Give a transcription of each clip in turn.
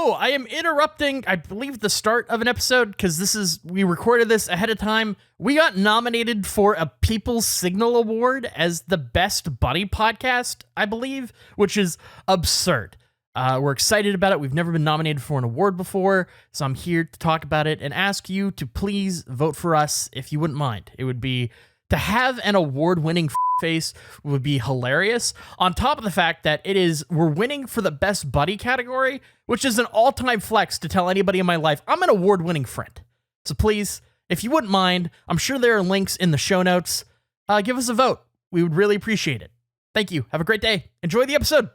No, I am interrupting, I believe, the start of an episode because we recorded this ahead of time. We got nominated for a People's Signal Award as the best buddy podcast, I believe, which is absurd. We're excited about it. We've never been nominated for an award before, so I'm here to talk about it and ask you to please vote for us if you wouldn't mind. It would be to have an award-winning face would be hilarious. On top of the fact that we're winning for the best buddy category, which is an all-time flex to tell anybody in my life I'm an award-winning friend. So please, if you wouldn't mind, I'm sure there are links in the show notes. Give us a vote. We would really appreciate it. Thank you. Have a great day. Enjoy the episode.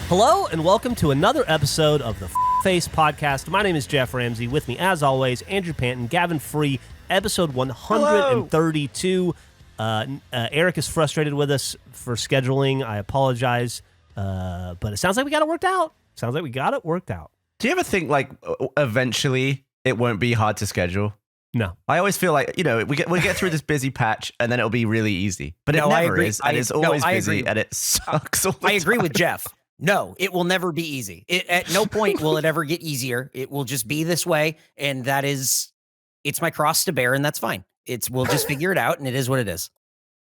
Hello, and welcome to another episode of the Face Podcast. My name is Jeff Ramsey. With me, as always, Andrew Panton, Gavin Free, episode 132. Eric is frustrated with us for scheduling. I apologize, but it sounds like we got it worked out. Do you ever think, like, eventually it won't be hard to schedule? No. I always feel like, we'll get through this busy patch, and then it'll be really easy. But it never is, and it's always busy, and it sucks all the time. I agree with Jeff. No, it will never be easy. At no point will it ever get easier. It will just be this way, and it's my cross to bear, and that's fine. We'll just figure it out, and it is what it is.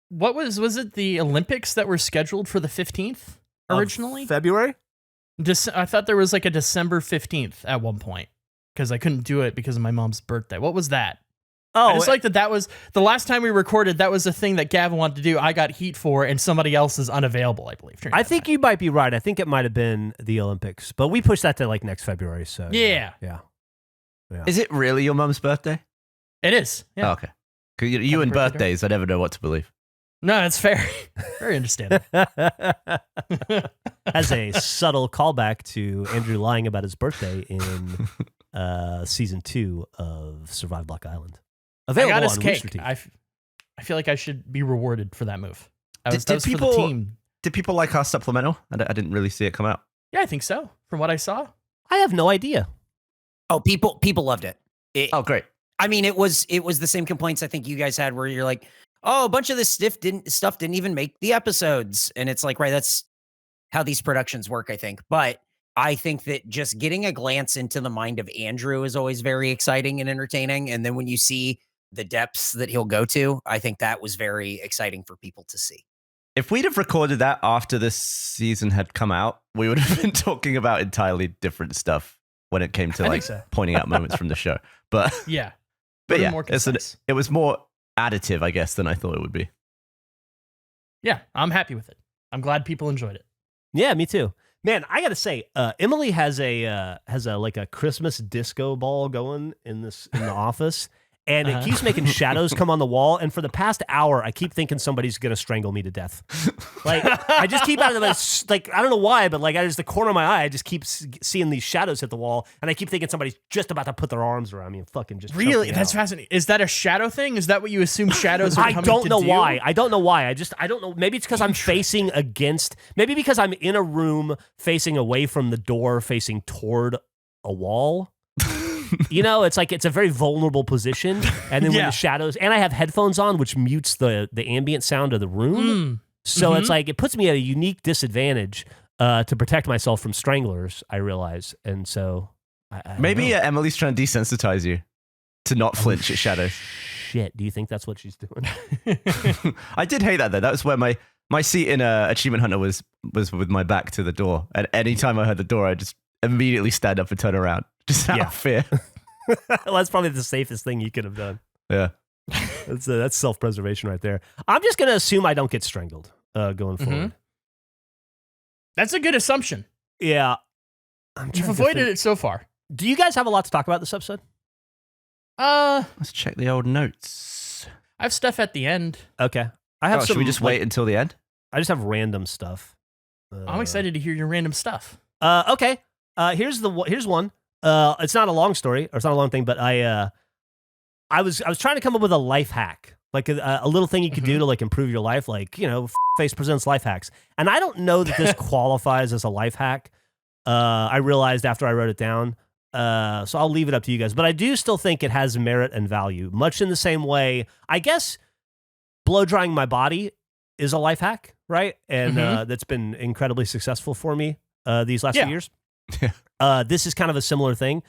What was it the Olympics that were scheduled for the 15th originally? February? I thought there was like a December 15th at one point because I couldn't do it because of my mom's birthday. What was that? Oh, I just like that was the last time we recorded. That was the thing that Gavin wanted to do. I got heat for, and somebody else is unavailable, I believe. I think you might be right. I think it might have been the Olympics, but we pushed that to like next February. So yeah. Is it really your mum's birthday? It is. Yeah. Oh, okay. Because you and birthdays, I never know what to believe. No, that's fair. Very understandable. As a subtle callback to Andrew lying about his birthday in season 2 of Survive Block Island. Available I got his on cake. Rooster Teeth. I feel like I should be rewarded for that move. Did people, for the team. Did people like our supplemental? I didn't really see it come out. Yeah, I think so. From what I saw. I have no idea. Oh, people loved it. Oh, great. I mean, it was the same complaints I think you guys had where you're like, oh, a bunch of this stuff didn't even make the episodes. And it's like, right, that's how these productions work, I think. But I think that just getting a glance into the mind of Andrew is always very exciting and entertaining. And then when you see the depths that he'll go to, I think that was very exciting for people to see. If we'd have recorded that after this season had come out, we would have been talking about entirely different stuff when it came to pointing out moments from the show. But yeah, it was more additive, I guess, than I thought it would be. Yeah, I'm happy with it. I'm glad people enjoyed it. Yeah, me too. Man, I gotta say, Emily has a Christmas disco ball going in the office, and it keeps making shadows come on the wall. And for the past hour, I keep thinking somebody's gonna strangle me to death. Like I just keep out of the I don't know why, but like the corner of my eye, I just keep seeing these shadows hit the wall, and I keep thinking somebody's just about to put their arms around me and fucking just really. That's fascinating. Is that a shadow thing? Is that what you assume shadows are coming to do? I don't know why. I don't know. Maybe it's because I'm facing against. Maybe because I'm in a room facing away from the door, facing toward a wall. It's like it's a very vulnerable position, and then when the shadows, and I have headphones on, which mutes the ambient sound of the room. So it's like it puts me at a unique disadvantage to protect myself from stranglers, I realize. And so maybe Emily's trying to desensitize you to not flinch at shadows. Shit, do you think that's what she's doing? I did hate that though. That was where my seat in Achievement Hunter was with my back to the door, and anytime I heard the door, I just immediately stand up and turn around. Just out of fear. Well, that's probably the safest thing you could have done. Yeah. That's self-preservation right there. I'm just going to assume I don't get strangled going forward. That's a good assumption. Yeah. You've avoided it so far. Do you guys have a lot to talk about this episode? Let's check the old notes. I have stuff at the end. Okay. Should we just wait until the end? I just have random stuff. I'm excited to hear your random stuff. Okay. Here's one. It's not a long story, or it's not a long thing, but I was trying to come up with a life hack, like a little thing you could do to like improve your life, like Face presents life hacks, and I don't know that this qualifies as a life hack, I realized after I wrote it down. So I'll leave it up to you guys. But I do still think it has merit and value, much in the same way. I guess blow drying my body is a life hack, right? And that's been incredibly successful for me these last few years. This is kind of a similar thing.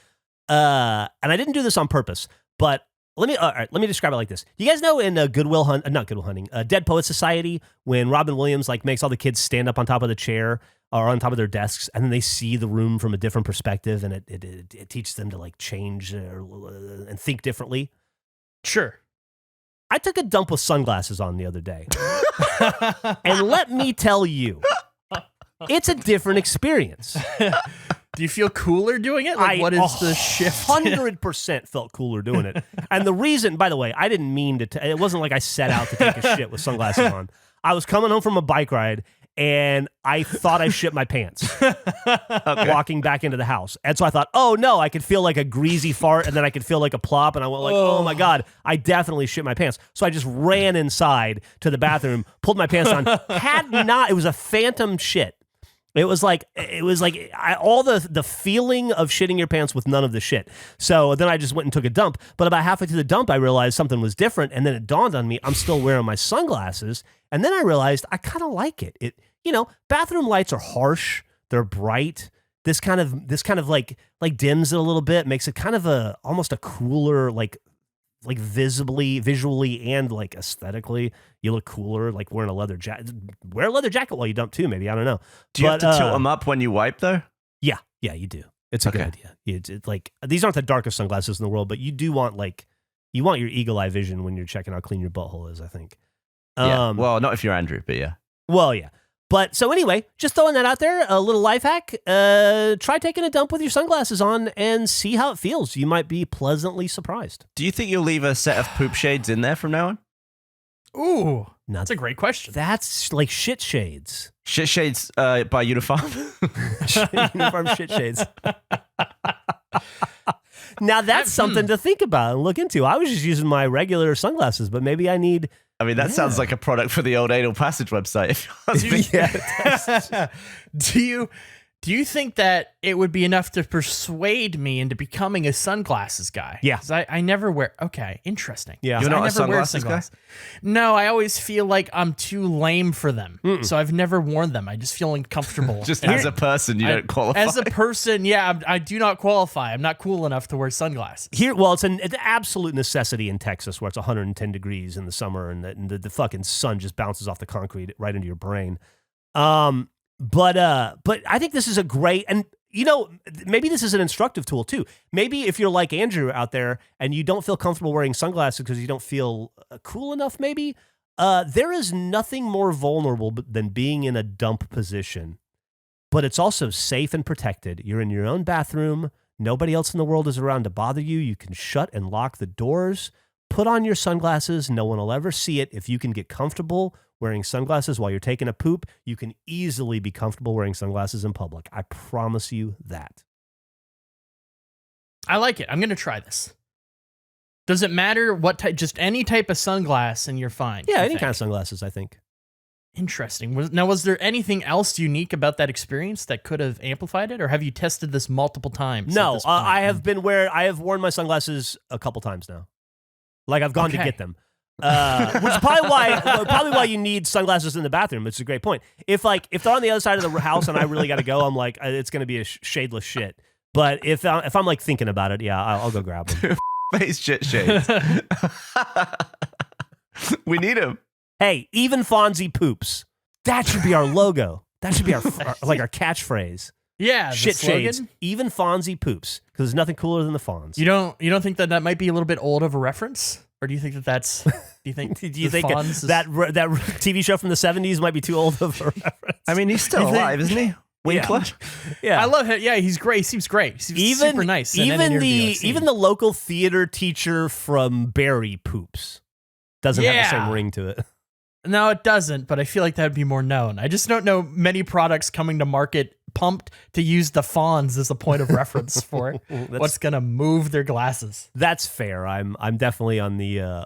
And I didn't do this on purpose, but let me describe it like this. You guys know in Dead Poets Society, when Robin Williams like makes all the kids stand up on top of the chair or on top of their desks, and then they see the room from a different perspective, and it teaches them to like change and think differently. Sure. I took a dump with sunglasses on the other day. And let me tell you, it's a different experience. Do you feel cooler doing it? Like, what is the shift? 100% felt cooler doing it. And the reason, by the way, I didn't mean to, it wasn't like I set out to take a shit with sunglasses on. I was coming home from a bike ride, and I thought I shit my pants walking back into the house. And so I thought, oh no, I could feel like a greasy fart, and then I could feel like a plop, and I went like, oh my God, I definitely shit my pants. So I just ran inside to the bathroom, pulled my pants on. It was a phantom shit. It was like all the feeling of shitting your pants with none of the shit. So then I just went and took a dump. But about halfway through the dump, I realized something was different, and then it dawned on me I'm still wearing my sunglasses. And then I realized I kind of like it. Bathroom lights are harsh. They're bright. This kind of like dims it a little bit, makes it kind of almost a cooler, like visually and like aesthetically, you look cooler, like wearing a leather jacket. Wear a leather jacket while you dump too, maybe. I don't know. Do you have to tilt them up when you wipe though? Yeah, you do. It's a good idea. It's like, these aren't the darkest sunglasses in the world, but you do want your eagle eye vision when you're checking how clean your butthole is, I think. Yeah. Well, not if you're Andrew, but yeah. Well, yeah. But so anyway, just throwing that out there, a little life hack. Try taking a dump with your sunglasses on and see how it feels. You might be pleasantly surprised. Do you think you'll leave a set of poop shades in there from now on? Ooh, that's a great question. That's like shit shades. Shit shades by Uniform? Uniform shit shades. Now that's something to think about and look into. I was just using my regular sunglasses, but maybe I need... I mean, that sounds like a product for the old Anal Passage website. If you ask me. Do you think that it would be enough to persuade me into becoming a sunglasses guy? Yeah. 'Cause I never wear... Okay, interesting. Yeah. You're not I never a sunglasses guy? No, I always feel like I'm too lame for them. So I've never worn them. I just feel uncomfortable. Just as a person, you don't qualify. As a person, yeah, I do not qualify. I'm not cool enough to wear sunglasses. It's an absolute necessity in Texas, where it's 110 degrees in the summer, and the fucking sun just bounces off the concrete right into your brain. But I think this is a great, and maybe this is an instructive tool too. Maybe if you're like Andrew out there and you don't feel comfortable wearing sunglasses because you don't feel cool enough, maybe there is nothing more vulnerable than being in a dump position. But it's also safe and protected. You're in your own bathroom. Nobody else in the world is around to bother you. You can shut and lock the doors. Put on your sunglasses. No one will ever see it. If you can get comfortable wearing sunglasses while you're taking a poop, you can easily be comfortable wearing sunglasses in public. I promise you that. I like it. I'm going to try this. Does it matter what type? Just any type of sunglass and you're fine? Yeah, any kind of sunglasses, I think. Interesting. Was there anything else unique about that experience that could have amplified it, or have you tested this multiple times? No, I have worn my sunglasses a couple times now. Like I've gone to get them. Which is probably why you need sunglasses in the bathroom. It's a great point. If they're on the other side of the house and I really got to go, I'm like, it's going to be a shadeless shit. But if I'm like thinking about it, yeah, I'll go grab them. Face shit shades. We need them. Hey, even Fonzie poops. That should be our logo. That should be our catchphrase. Yeah, shit shades. Even Fonzie poops, because there's nothing cooler than the Fonz. You don't think that might be a little bit old of a reference? Or do you think that's? Do you think that TV show from the 70s might be too old of a reference? I mean, he's still alive, isn't he? Winkler. Yeah, I love him. Yeah, he's great. He seems great. He's super nice. Even the local theater teacher from Barry poops. Doesn't have the same ring to it. No, it doesn't. But I feel like that would be more known. I just don't know many products coming to market pumped to use the Fonz as a point of reference for what's gonna move their glasses. That's fair. I'm definitely on the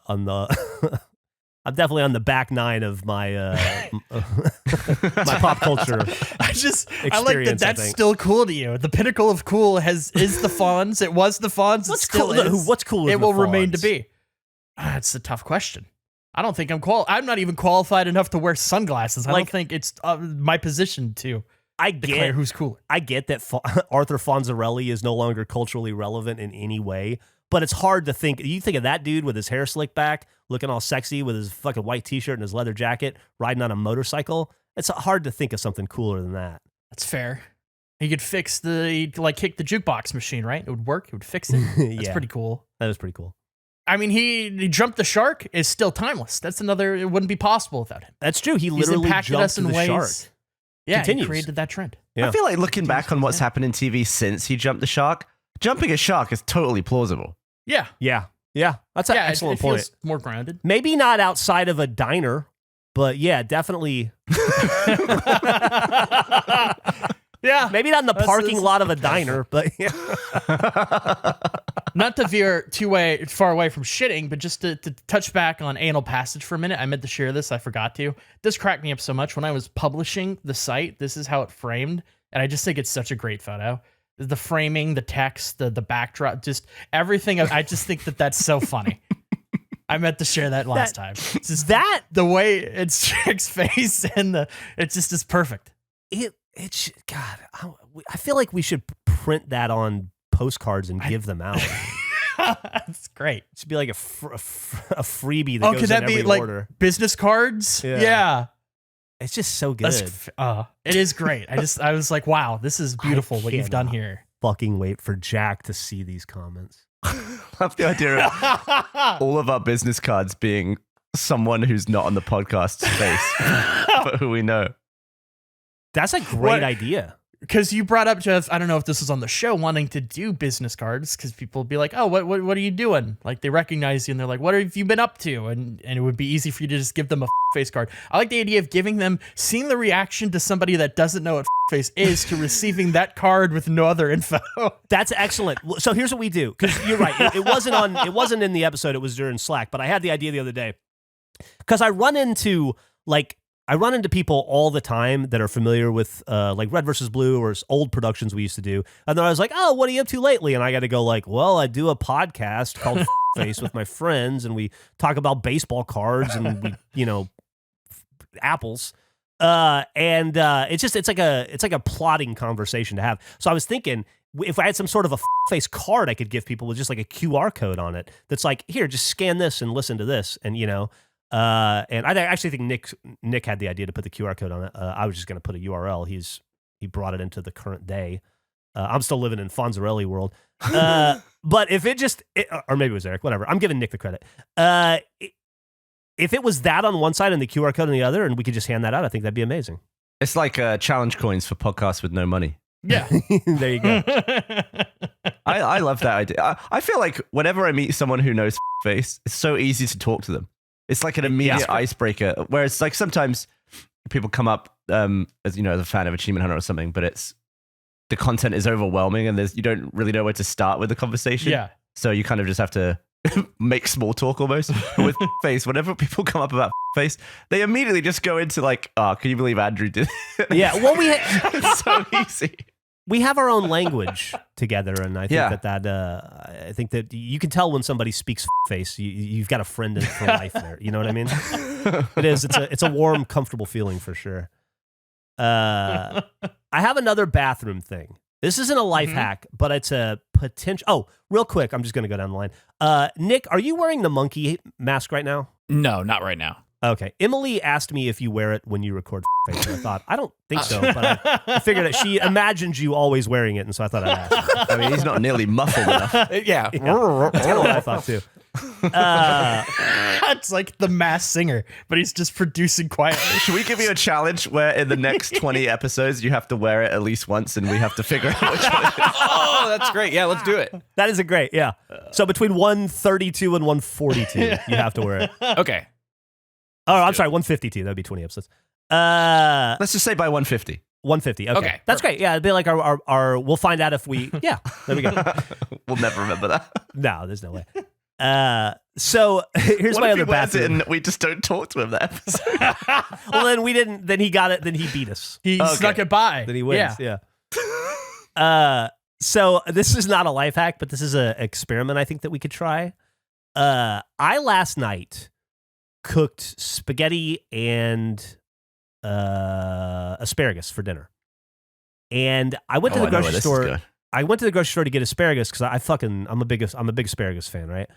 I'm definitely on the back nine of my my pop culture. I like that. That's still cool to you. The pinnacle of cool is the Fonz. It was the Fonz. It still is. What's cool? It will remain to be. It's a tough question. I don't think I'm not even qualified enough to wear sunglasses. I don't think it's my position to declare who's cooler. I get that Arthur Fonzarelli is no longer culturally relevant in any way, but it's hard to think. You think of that dude with his hair slicked back, looking all sexy with his fucking white t-shirt and his leather jacket, riding on a motorcycle. It's hard to think of something cooler than that. That's fair. He could fix kick the jukebox machine, right? It would work. It would fix it. That's pretty cool. That is pretty cool. I mean, he jumped the shark is still timeless. That's another. It wouldn't be possible without him. That's true. He's literally impacted jumped us in the ways. shark. Yeah, Continues. he created that trend. Yeah. I feel like looking back on what's happened in TV since he jumped the shark, jumping a shark is totally plausible. Yeah. That's an excellent point. Feels more grounded. Maybe not outside of a diner, but yeah, definitely. Yeah. Maybe not in the parking lot of a diner, but yeah. Not to veer too far away from shitting, but just to touch back on anal passage for a minute. I meant to share this. I forgot to. This cracked me up so much when I was publishing the site. This is how it framed. And I just think it's such a great photo. The framing, the text, the backdrop, just everything. I just think that's so funny. I meant to share that last time. It's just the way it's Jack's face and it just is perfect. God, I feel like we should print that on postcards and give them out. That's great. It should be like a freebie that goes could that in be every like order. Business cards? Yeah. It's just so good. It is great. I was like, wow, this is beautiful what you've done here. Fucking wait for Jack to see these comments. I love the idea of all of our business cards being someone who's not on the podcast's face, but who we know. That's a great idea. Because you brought up, Geoff, I don't know if this was on the show, wanting to do business cards, because people would be like, oh, what are you doing? Like, they recognize you, and they're like, what have you been up to? And it would be easy for you to just give them a face card. I like the idea of giving them, seeing the reaction to somebody that doesn't know what face is to receiving that card with no other info. That's excellent. So here's what we do, because you're right. It wasn't in the episode. It was during Slack, but I had the idea the other day. Because I run into people all the time that are familiar with like Red versus Blue or old productions we used to do. And then I was like, oh, what are you up to lately? And I got to go like, well, I do a podcast called Face with my friends, and we talk about baseball cards and apples. It's like a plotting conversation to have. So I was thinking, if I had some sort of a face card I could give people with just like a QR code on it that's like, here, just scan this and listen to this, and and I actually think Nick had the idea to put the QR code on it. I was just going to put a URL. He brought it into the current day. I'm still living in Fonzarelli world. But if or maybe it was Eric, whatever. I'm giving Nick the credit. If it was that on one side and the QR code on the other, and we could just hand that out, I think that'd be amazing. It's like challenge coins for podcasts with no money. Yeah. There you go. I love that idea. I feel like whenever I meet someone who knows face, it's so easy to talk to them. It's like an immediate icebreaker. Whereas like sometimes people come up as a fan of Achievement Hunter or something, but the content is overwhelming and you don't really know where to start with the conversation. Yeah. So you kind of just have to make small talk almost. But with face, whenever people come up about face, they immediately just go into like, oh, can you believe Andrew did it? Yeah. Well, it's so easy. We have our own language together, and I think I think that you can tell when somebody speaks face. You've got a friend for life there. You know what I mean? It is. It's a warm, comfortable feeling for sure. I have another bathroom thing. This isn't a life hack, but it's a potential. Oh, real quick, I'm just going to go down the line. Nick, are you wearing the monkey mask right now? No, not right now. Okay. Emily asked me if you wear it when you record face, and I thought, I don't think so, but I figured that she imagined you always wearing it, and so I thought I'd ask. I mean, he's not nearly muffled enough. Yeah. That's kind of what I thought, too. It's like the Masked Singer, but he's just producing quietly. Should we give you a challenge where in the next 20 episodes, you have to wear it at least once, and we have to figure out which one it is? Oh, that's great. Yeah, let's do it. That is a great, yeah. So between 132 and 142, you have to wear it. Okay. Oh, I'm sorry, 152. That would be 20 episodes. Let's just say by 150. 150. Okay. Okay, That's great. Yeah, it'd be like our we'll find out if we, yeah, there we go. We'll never remember that. No, there's no way. So here's What my if other he wears it bathroom. and we just don't talk to him that episode? Well, then we didn't. Then he got it. Then he beat us. He snuck it by. Then he wins. Yeah. So this is not a life hack, but this is an experiment I think that we could try. I last night cooked spaghetti and asparagus for dinner, and I went to the grocery store. I went to the grocery store to get asparagus because I'm a big asparagus fan, right?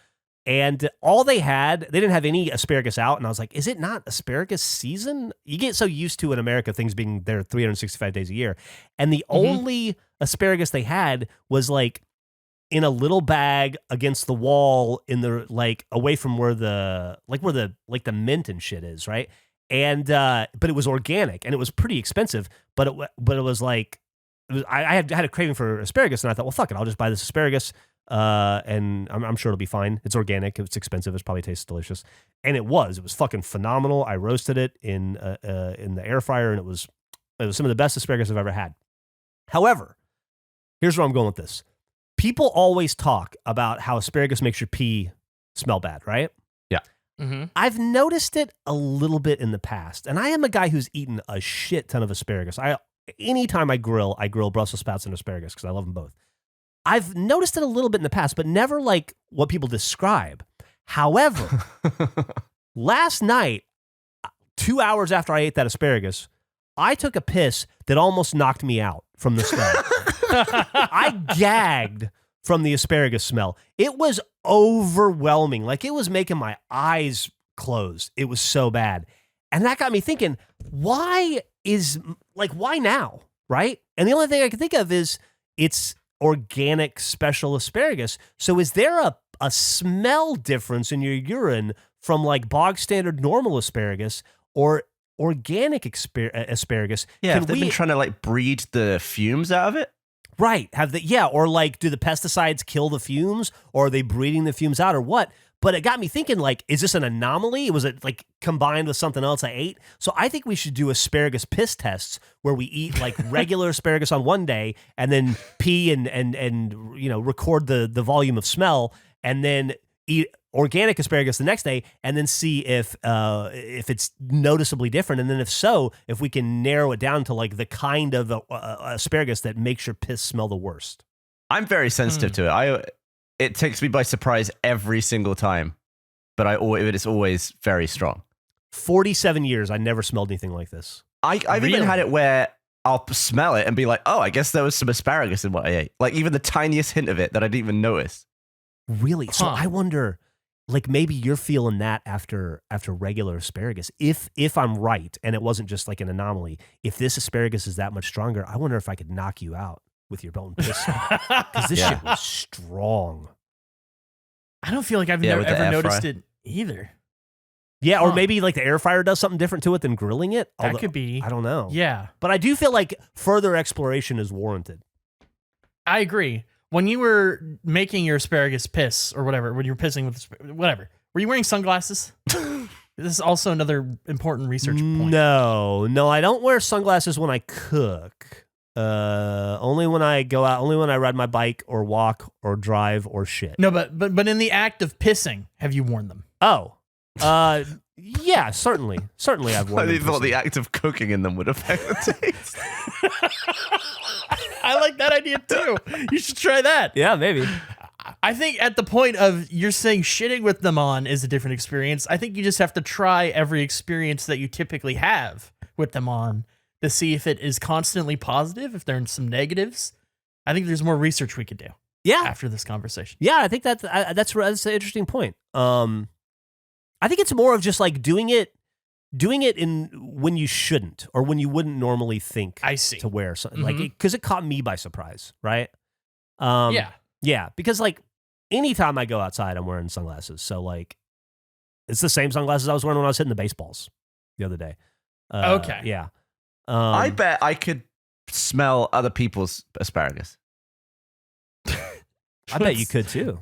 And all they didn't have any asparagus out, and I was like, is it not asparagus season? You get so used to in America things being there 365 days a year, and the only asparagus they had was like in a little bag against the wall in the like away from where the mint and shit is, right? And but it was organic and it was pretty expensive, but it was like I had a craving for asparagus, and I thought, well, fuck it, I'll just buy this asparagus, and I'm sure it'll be fine. It's organic, it's expensive, it probably tastes delicious, and it was fucking phenomenal. I roasted it in the air fryer, and it was some of the best asparagus I've ever had. However, here's where I'm going with this. People always talk about how asparagus makes your pee smell bad, right? Yeah. Mm-hmm. I've noticed it a little bit in the past, and I am a guy who's eaten a shit ton of asparagus. Anytime I grill Brussels sprouts and asparagus because I love them both. I've noticed it a little bit in the past, but never like what people describe. However, last night, 2 hours after I ate that asparagus, I took a piss that almost knocked me out from the smell. I gagged from the asparagus smell. It was overwhelming. Like, it was making my eyes close. It was so bad. And that got me thinking, why now, right? And the only thing I can think of is it's organic special asparagus. So is there a smell difference in your urine from like bog standard normal asparagus or organic asparagus? Yeah, have they been trying to like breed the fumes out of it? Right. Or like, do the pesticides kill the fumes, or are they breeding the fumes out, or what? But it got me thinking, like, is this an anomaly? Was it like combined with something else I ate? So I think we should do asparagus piss tests where we eat like regular asparagus on one day and then pee and record the volume of smell, and then eat organic asparagus the next day and then see if it's noticeably different. And then if so, if we can narrow it down to like the kind of asparagus that makes your piss smell the worst. I'm very sensitive to it. It takes me by surprise every single time, but it's always very strong. 47 years, I never smelled anything like this. I've even had it where I'll smell it and be like, oh, I guess there was some asparagus in what I ate. Like even the tiniest hint of it that I didn't even notice. Really? So I wonder, like, maybe you're feeling that after regular asparagus. If I'm right and it wasn't just like an anomaly, if this asparagus is that much stronger, I wonder if I could knock you out with your bone piss, because this shit was strong. I don't feel like I've ever noticed it either. Yeah, or maybe like the air fryer does something different to it than grilling it. That could be. I don't know. Yeah. But I do feel like further exploration is warranted. I agree. When you were making your asparagus piss or whatever, when you were pissing with whatever, were you wearing sunglasses? This is also another important research point. No, I don't wear sunglasses when I cook. Only when I go out, only when I ride my bike or walk or drive or shit. No, but in the act of pissing, have you worn them? Oh, yeah, certainly I've worn them. I thought the act of cooking in them would affect the taste. I like that idea too. You should try that. Yeah, maybe. I think at the point of you're saying shitting with them on is a different experience. I think you just have to try every experience that you typically have with them on to see if it is constantly positive, if there are some negatives. I think there's more research we could do. Yeah. After this conversation. Yeah, I think that's an interesting point. I think it's more of just like doing it in when you shouldn't, or when you wouldn't normally think to wear something, like, because it caught me by surprise, right? Yeah, because like anytime I go outside, I'm wearing sunglasses. So like, it's the same sunglasses I was wearing when I was hitting the baseballs the other day. Okay. Yeah. I bet I could smell other people's asparagus. I bet you could too.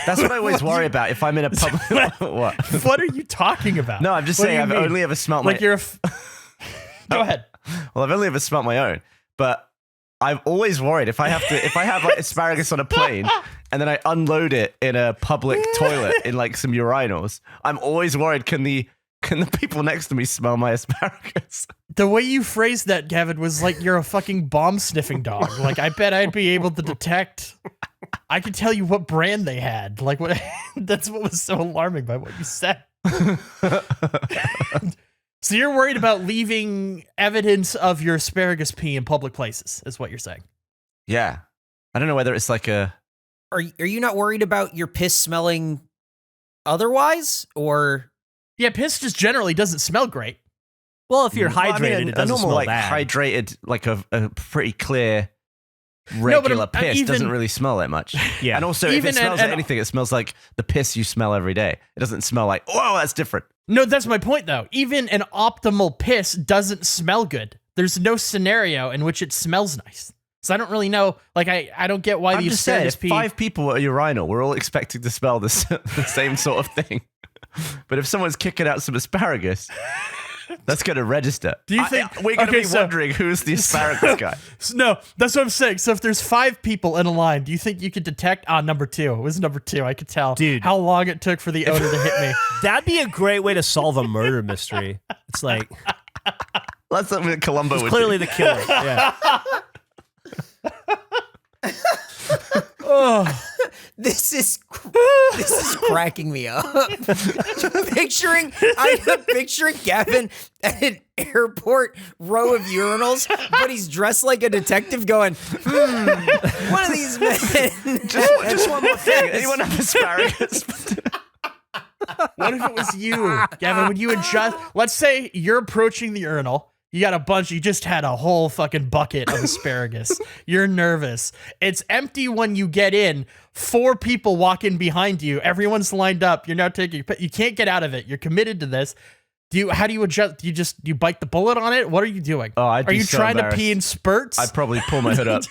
That's what I always worry about if I'm in a public. What? What are you talking about? No, I'm just saying I've only ever smelled like my. Go ahead. Well, I've only ever smelled my own, but I've always worried if I have like asparagus on a plane and then I unload it in a public toilet in like some urinals, I'm always worried, can the people next to me smell my asparagus? The way you phrased that, Gavin, was like you're a fucking bomb sniffing dog. Like, I bet I'd be able to detect. I could tell you what brand they had. Like, what? That's what was so alarming by what you said. So you're worried about leaving evidence of your asparagus pee in public places, is what you're saying. Yeah. I don't know whether it's like a... Are you not worried about your piss smelling otherwise, or? Yeah, piss just generally doesn't smell great. Well, if you're Well, I hydrated, mean, it a doesn't normal, smell like, bad. hydrated, like a pretty clear, regular piss doesn't really smell that much. Yeah. And also, if Even it smells an- like anything, it smells like the piss you smell every day. It doesn't smell like, oh, that's different. No, that's my point, though. Even an optimal piss doesn't smell good. There's no scenario in which it smells nice. So I don't really know. Like, I don't get why I'm the just saying, asparagus if pee... 5 people at a urinal, we're all expecting to smell the same sort of thing. But if someone's kicking out some asparagus, that's going to register. Do you think... We're going to Okay, be wondering who's the asparagus guy. No, that's what I'm saying. So if there's 5 people in a line, do you think you could detect... number 2. It was number 2. I could tell Dude. how long it took for the odor to hit me. That'd be a great way to solve a murder mystery. It's like, That's something that Columbo would clearly do. the killer. Yeah. Oh, This is cracking me up. I'm picturing Gavin at an airport row of urinals, but he's dressed like a detective going, one of these men. Just one more thing. Anyone have asparagus? what if it was you, Gavin? Would you adjust? Let's say you're approaching the urinal. You got a bunch. You just had a whole fucking bucket of asparagus. You're nervous. It's empty when you get in. 4 people walk in behind you. Everyone's lined up. You're now taking. You can't get out of it. You're committed to this. How do you adjust? Do you bite the bullet on it? What are you doing? Oh, I'd Are be you so trying to embarrassed. pee in spurts? I'd probably pull my hood up.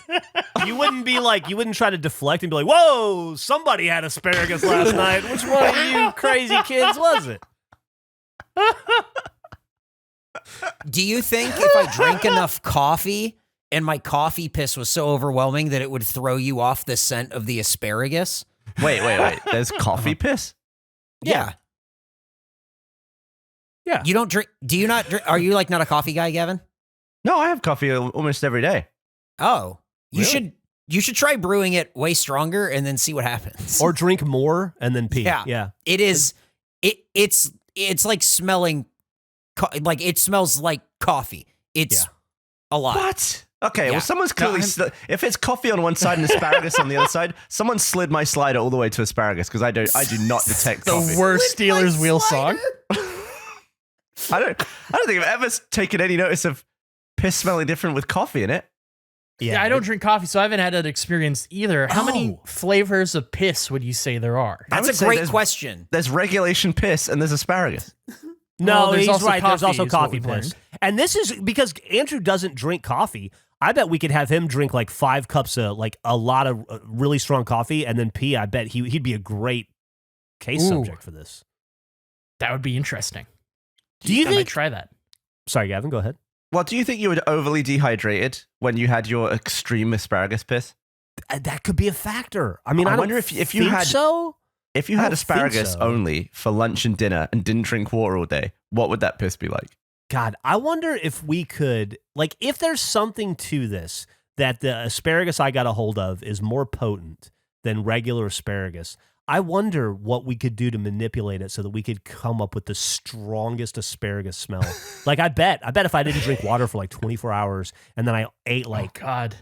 You wouldn't try to deflect and be like, whoa, somebody had asparagus last night. Which one of you crazy kids was it? Do you think if I drank enough coffee and my coffee piss was so overwhelming that it would throw you off the scent of the asparagus? Wait. There's coffee piss? Yeah. Yeah. You don't drink? Do you not drink? Are you like not a coffee guy, Gavin? No, I have coffee almost every day. Oh, Really? you should try brewing it way stronger and then see what happens. Or drink more and then pee. Yeah. Yeah. It is. It's like smelling. Like it smells like coffee. It's Yeah. a lot. What? Okay, Yeah. well, someone's clearly... if it's coffee on one side and asparagus on the other side, someone slid my slider all the way to asparagus because I do not detect the coffee. worst Steelers wheel song. I don't think I've ever taken any notice of piss smelling different with coffee in it. Yeah, I don't drink coffee, so I haven't had that experience either. How many Oh. flavors of piss would you say there are? I That's would a say great there's- question. There's regulation piss and there's asparagus. No, Well, there's he's also right. There's coffee also is what coffee we've piss. learned. And this is because Andrew doesn't drink coffee. I bet we could have him drink like 5 cups of like a lot of really strong coffee and then pee. I bet he'd be a great case Ooh. subject for this. That would be interesting. Do you I might think? try that? Sorry, Gavin, go ahead. Well, do you think you were overly dehydrated when you had your extreme asparagus piss? That could be a factor. I mean, I I don't wonder if you think had- so. If you I had don't think asparagus so. only for lunch and dinner and didn't drink water all day, what would that piss be like? God, I wonder if we could, like, if there's something to this that the asparagus I got a hold of is more potent than regular asparagus. I wonder what we could do to manipulate it so that we could come up with the strongest asparagus smell. Like, I bet if I didn't drink water for like 24 hours and then I ate like God.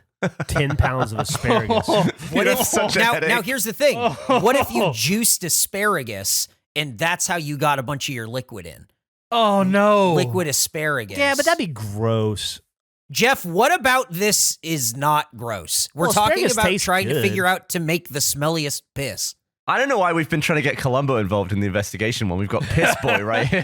10 pounds of asparagus. What have if such a now? headache. Now here's the thing. What if you juiced asparagus and that's how you got a bunch of your liquid in? Oh no. Liquid asparagus. Yeah, but that'd be gross. Jeff, what about this is not gross? We're Well, talking asparagus about tastes trying to good. figure out to make the smelliest piss. I don't know why we've been trying to get Columbo involved in the investigation when we've got Piss Boy right here.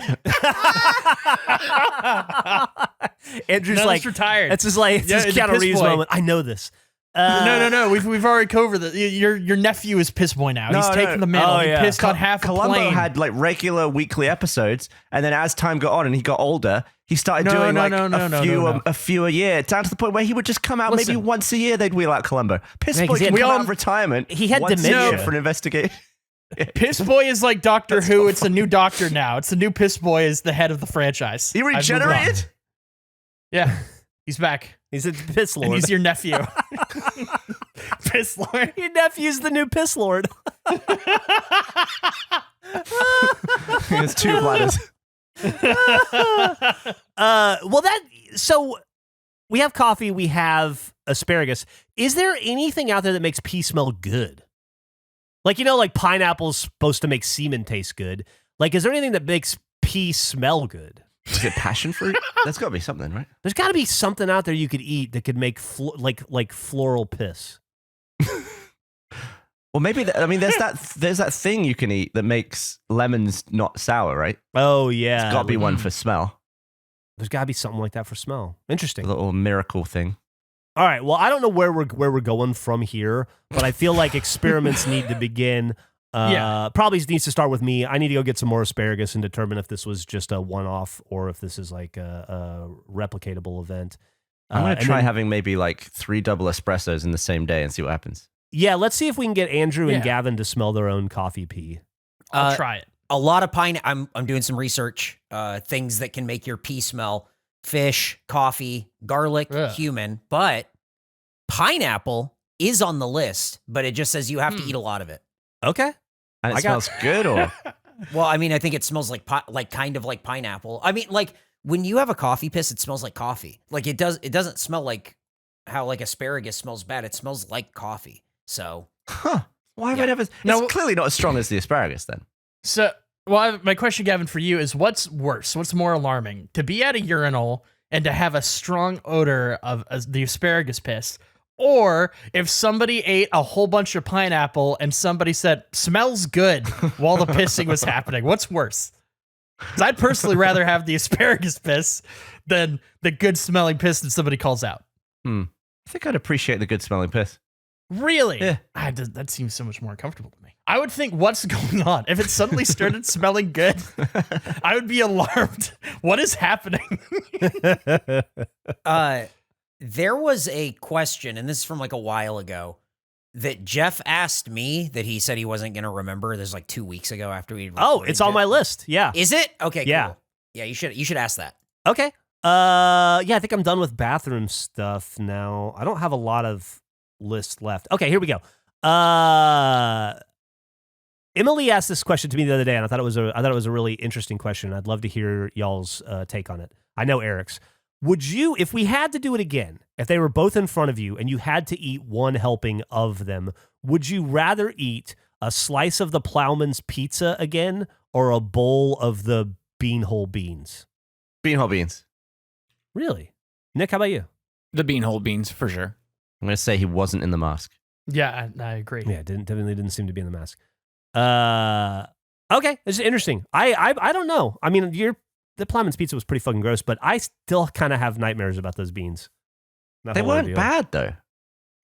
Andrew's None of like us retired. It's just like it's Yeah, his it's a Keanu piss Reeves boy. moment. I know this. No. We've already covered that. Your nephew is piss boy now. He's No, taking no. the mantle. Oh, He yeah. pissed on half a Columbo plane. had like regular weekly episodes, and then as time got on and he got older, He started doing a few a year, down to the point where he would just come out maybe once a year. They'd wheel out Columbo. Piss Boy came out of retirement. He had once dementia a year for an investigation. Piss Boy is like Doctor Who. It's a new doctor now. It's a new Piss Boy is the head of the franchise. He regenerated? Yeah, he's back. He's a Piss Lord. And he's your nephew. Piss Lord. Your nephew's the new Piss Lord. He has 2 bladders. So we have coffee, we have asparagus. Is there anything out there that makes pee smell good? Like, like pineapple's supposed to make semen taste good. Like, is there anything that makes pee smell good? Is it passion fruit? That's got to be something, right? There's got to be something out there you could eat that could make like floral piss. Well, maybe there's that thing you can eat that makes lemons not sour, right? Oh yeah, there's got to be one for smell. There's got to be something like that for smell. Interesting. A little miracle thing. All right. Well, I don't know where we're going from here, but I feel like experiments need to begin. Probably needs to start with me. I need to go get some more asparagus and determine if this was just a one-off or if this is like a replicatable event. I'm going to try having maybe like 3 double espressos in the same day and see what happens. Yeah, let's see if we can get Andrew and Gavin to smell their own coffee pee. I'll try it. A lot of I'm doing some research. Things that can make your pee smell: fish, coffee, garlic, human. But pineapple is on the list, but it just says you have to eat a lot of it. Okay, and it smells good, or well, I mean, I think it smells like kind of like pineapple. I mean, like when you have a coffee piss, it smells like coffee. Like it does. It doesn't smell like how like asparagus smells bad. It smells like coffee. So, why have I never? No, it's clearly not as strong as the asparagus then. So, my question, Gavin, for you is: what's worse? What's more alarming? To be at a urinal and to have a strong odor of the asparagus piss, or if somebody ate a whole bunch of pineapple and somebody said smells good while the pissing was happening? What's worse? 'Cause I'd personally rather have the asparagus piss than the good smelling piss that somebody calls out. I think I'd appreciate the good smelling piss. Really? Yeah. That seems so much more uncomfortable to me. I would think, what's going on? If it suddenly started smelling good, I would be alarmed. What is happening? There was a question, and this is from like a while ago, that Geoff asked me that he said he wasn't going to remember. This was like 2 weeks ago after we. Oh, it's on my list. Yeah. Is it? Okay. Yeah. Cool. Yeah. You should ask that. Okay. Yeah, I think I'm done with bathroom stuff now. I don't have a lot of lists left. Okay, here we go. Emily asked this question to me the other day, and I thought it was a really interesting question. I'd love to hear y'all's take on it. I know Eric's. Would you, if we had to do it again, if they were both in front of you and you had to eat one helping of them, would you rather eat a slice of the Plowman's pizza again or a bowl of the beanhole beans? Beanhole beans. Really? Nick, how about you? The beanhole beans, for sure. I'm going to say he wasn't in the mask. Yeah, I agree. Yeah, definitely didn't seem to be in the mask. Okay, this is interesting. I don't know. I mean, the Plowman's pizza was pretty fucking gross, but I still kind of have nightmares about those beans. They weren't bad, though.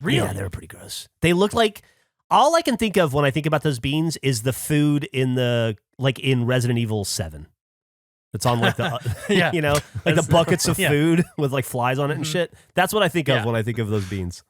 Really? Yeah, they were pretty gross. They look like, all I can think of when I think about those beans is the food in in Resident Evil 7. It's on like the, like the buckets of food with like flies on it and shit. That's what I think of when I think of those beans.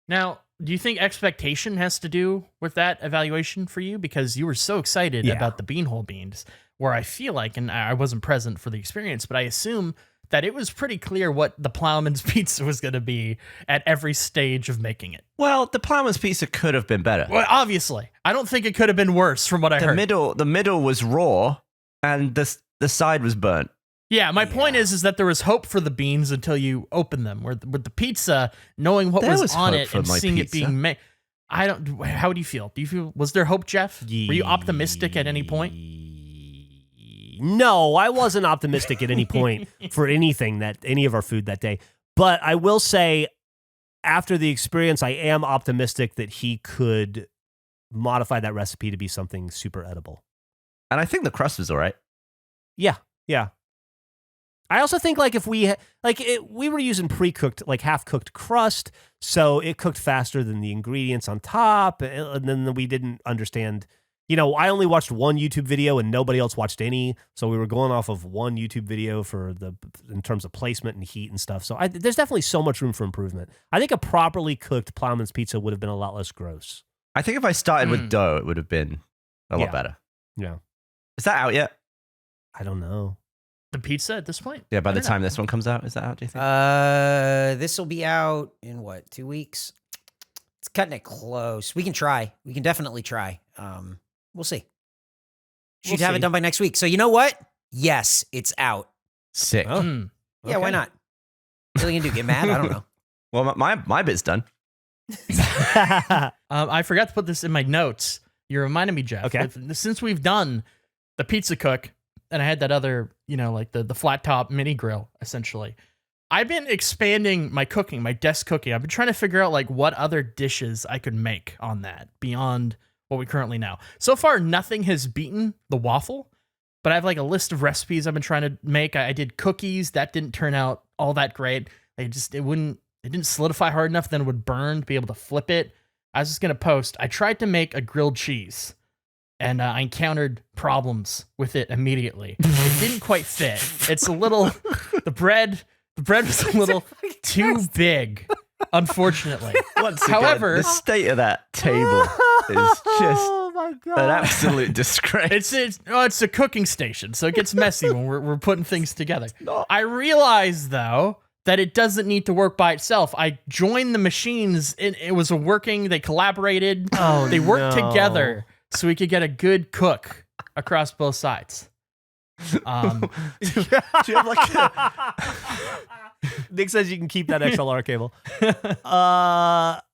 Now, do you think expectation has to do with that evaluation for you? Because you were so excited about the beanhole beans, where I feel like, and I wasn't present for the experience, but I assume that it was pretty clear what the Plowman's pizza was going to be at every stage of making it. Well, the Plowman's pizza could have been better. Well, obviously. I don't think it could have been worse from what I heard. The middle was raw, and the side was burnt. Yeah, my point is that there was hope for the beans until you open them. With the pizza, knowing what was on it and seeing it being made. How do you feel? Was there hope, Geoff? Were you optimistic at any point? No, I wasn't optimistic at any point for any of our food that day. But I will say, after the experience, I am optimistic that he could modify that recipe to be something super edible. And I think the crust was all right. Yeah. I also think if we were using pre-cooked, half-cooked crust, so it cooked faster than the ingredients on top, and then we didn't understand I only watched one YouTube video and nobody else watched any. So we were going off of one YouTube video in terms of placement and heat and stuff. So there's definitely so much room for improvement. I think a properly cooked Plowman's pizza would have been a lot less gross. I think if I started with dough, it would have been a lot better. Yeah. Is that out yet? I don't know. The pizza at this point? Yeah, by the time this one comes out, is that out, do you think? This will be out in 2 weeks? It's cutting it close. We can try. We can definitely try. We'll see. Should have it done by next week. So you know what? Yes, it's out. Sick. Oh. Yeah, why not? What are you gonna do? Get mad? I don't know. Well, my bit's done. I forgot to put this in my notes. You reminded me, Geoff. Okay. Since we've done the pizza cook, and I had that other, like the flat top mini grill, essentially. I've been expanding my cooking, my desk cooking. I've been trying to figure out what other dishes I could make on that beyond what we currently know. So far, nothing has beaten the waffle, but I have a list of recipes I've been trying to make. I did cookies. That didn't turn out all that great. It didn't solidify hard enough, then it would burn to be able to flip it. I was just going to post. I tried to make a grilled cheese, and I encountered problems with it immediately. It didn't quite fit. It's a little, the bread was a little too big, unfortunately. However, the state of that table is just an absolute disgrace. It's a cooking station, so it gets messy when we're putting things together. I realize, though, that it doesn't need to work by itself. I joined the machines. It was working. They collaborated. They worked together so we could get a good cook across both sides. Do you have Nick says you can keep that XLR cable.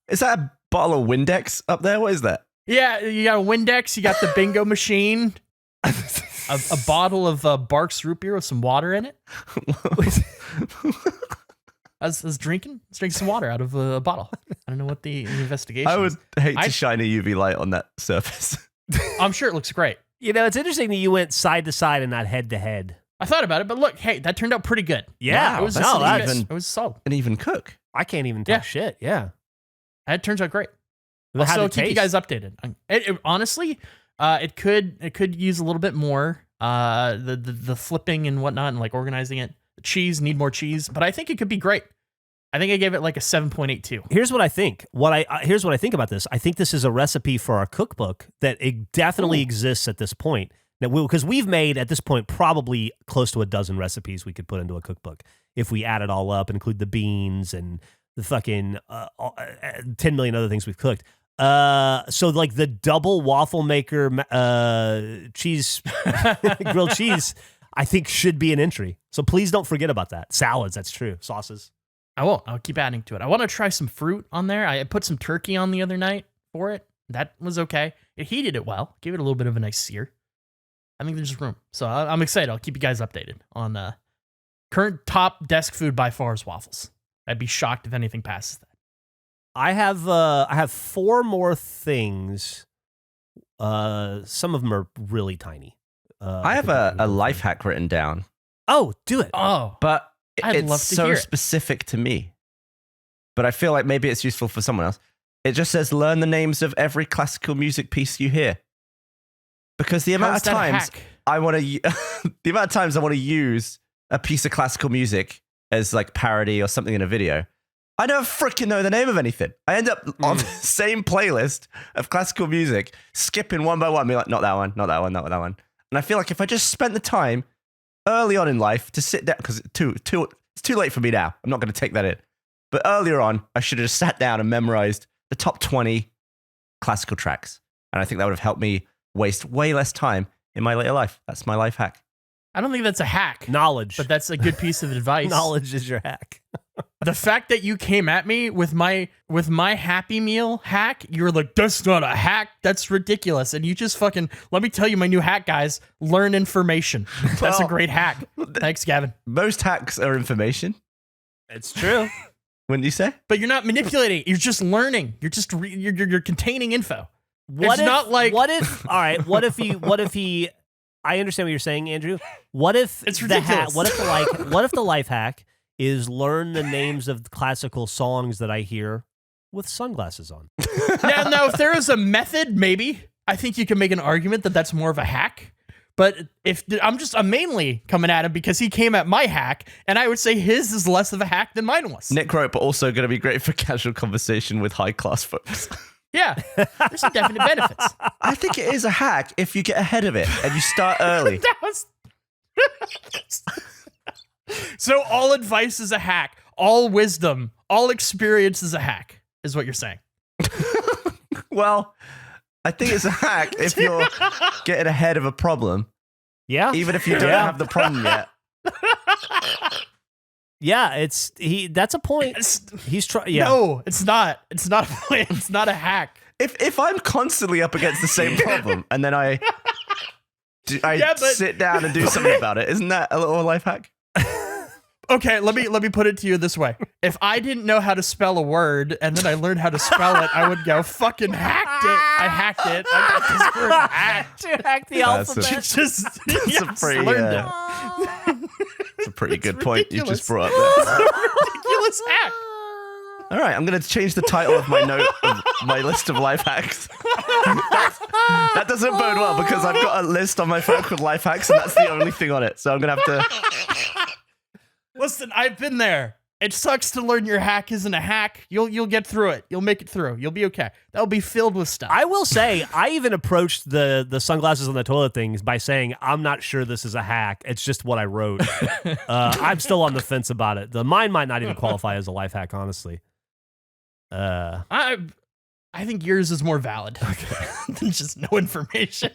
Is that a bottle of Windex up there? What is that? Yeah, you got a Windex. You got the bingo machine. A bottle of Barks root beer with some water in it. I was drinking some water out of a bottle. I don't know what the investigation I would is. hate to shine a UV light on that surface. I'm sure it looks great. It's interesting that you went side to side and not head to head. I thought about it, but look, hey, that turned out pretty good. Yeah, it was it was solid. And even cook. I can't even talk shit. Yeah, it turns out great. How'd Also, it keep you taste? guys updated. Honestly, it could use a little bit more the flipping and whatnot and organizing it. The cheese, need more cheese, but I think it could be great. I think I gave it a 7.82. Here's what I think. Here's what I think about this. I think this is a recipe for our cookbook that it definitely exists at this point. Because we've made at this point probably close to a dozen recipes we could put into a cookbook if we add it all up and include the beans and the fucking 10 million other things we've cooked. So the double waffle maker cheese grilled cheese, I think should be an entry. So please don't forget about that. Salads, that's true. Sauces. I won't. I'll keep adding to it. I want to try some fruit on there. I put some turkey on the other night for it. That was okay. It heated it well. Gave it a little bit of a nice sear. I think there's room. So I'm excited. I'll keep you guys updated on current top desk food by far is waffles. I'd be shocked if anything passes that. I have 4 more things. Some of them are really tiny. I have a life hack written down. Oh, do it. Oh, but I'd love it's to so hear it. specific to me. But I feel like maybe it's useful for someone else. It just says learn the names of every classical music piece you hear. Because the amount of times I want to use a piece of classical music as parody or something in a video, I don't freaking know the name of anything. I end up on the same playlist of classical music, skipping one by one, being like, not that one, not that one, not that one. And I feel like if I just spent the time early on in life to sit down, because it's too late for me now. I'm not going to take that in. But earlier on, I should have just sat down and memorized the top 20 classical tracks. And I think that would have helped me waste way less time in my later life. That's my life hack. I don't think that's a hack. Knowledge. But that's a good piece of advice. Knowledge is your hack. The fact that you came at me with my Happy Meal hack, you were like, that's not a hack. That's ridiculous. And you just fucking, let me tell you my new hack, guys. Learn information. That's a great hack. Thanks, Gavin. Most hacks are information. It's true. Wouldn't you say? But you're not manipulating. You're just learning. You're just you're containing info. What if I understand what you're saying, Andrew. What if it's ridiculous? What if the life hack is learn the names of classical songs that I hear with sunglasses on? Now, if there is a method, maybe I think you can make an argument that that's more of a hack. But if I'm mainly coming at him because he came at my hack, and I would say his is less of a hack than mine was. Nick wrote, but also going to be great for casual conversation with high class folks. Yeah, there's some definite benefits. I think it is a hack if you get ahead of it and you start early. That was. So all advice is a hack. All wisdom, all experience is a hack, is what you're saying. Well, I think it's a hack if you're getting ahead of a problem. Yeah. Even if you don't have the problem yet. Yeah, that's a point. He's trying. Yeah. No, it's not. It's not a point. It's not a hack. If I'm constantly up against the same problem and then I sit down and do something about it, isn't that a little life hack? Okay, let me put it to you this way. If I didn't know how to spell a word and then I learned how to spell it, I would go fucking hacked it. I hacked it. I got this word hacked. To hack the alphabet. It's a pretty good point you just brought up there. Ridiculous hack. All right, I'm going to change the title of my my list of life hacks. That doesn't bode well because I've got a list on my phone called life hacks and that's the only thing on it. So I'm going to have to... Listen, I've been there. It sucks to learn your hack isn't a hack. You'll get through it. You'll make it through. You'll be okay. That'll be filled with stuff. I will say, I even approached the sunglasses on the toilet things by saying, I'm not sure this is a hack. It's just what I wrote. I'm still on the fence about it. Mine might not even qualify as a life hack, honestly. I think yours is more valid than just no information.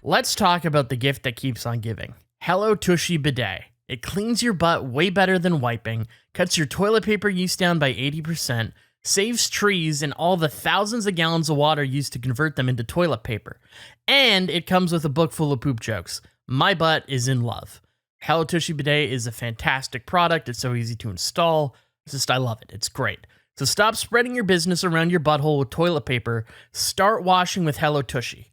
Let's talk about the gift that keeps on giving. Hello Tushy Bidet. It cleans your butt way better than wiping, cuts your toilet paper use down by 80%, saves trees and all the thousands of gallons of water used to convert them into toilet paper. And it comes with a book full of poop jokes. My butt is in love. Hello Tushy Bidet is a fantastic product. It's so easy to install. I love it. It's great. So stop spreading your business around your butthole with toilet paper. Start washing with Hello Tushy.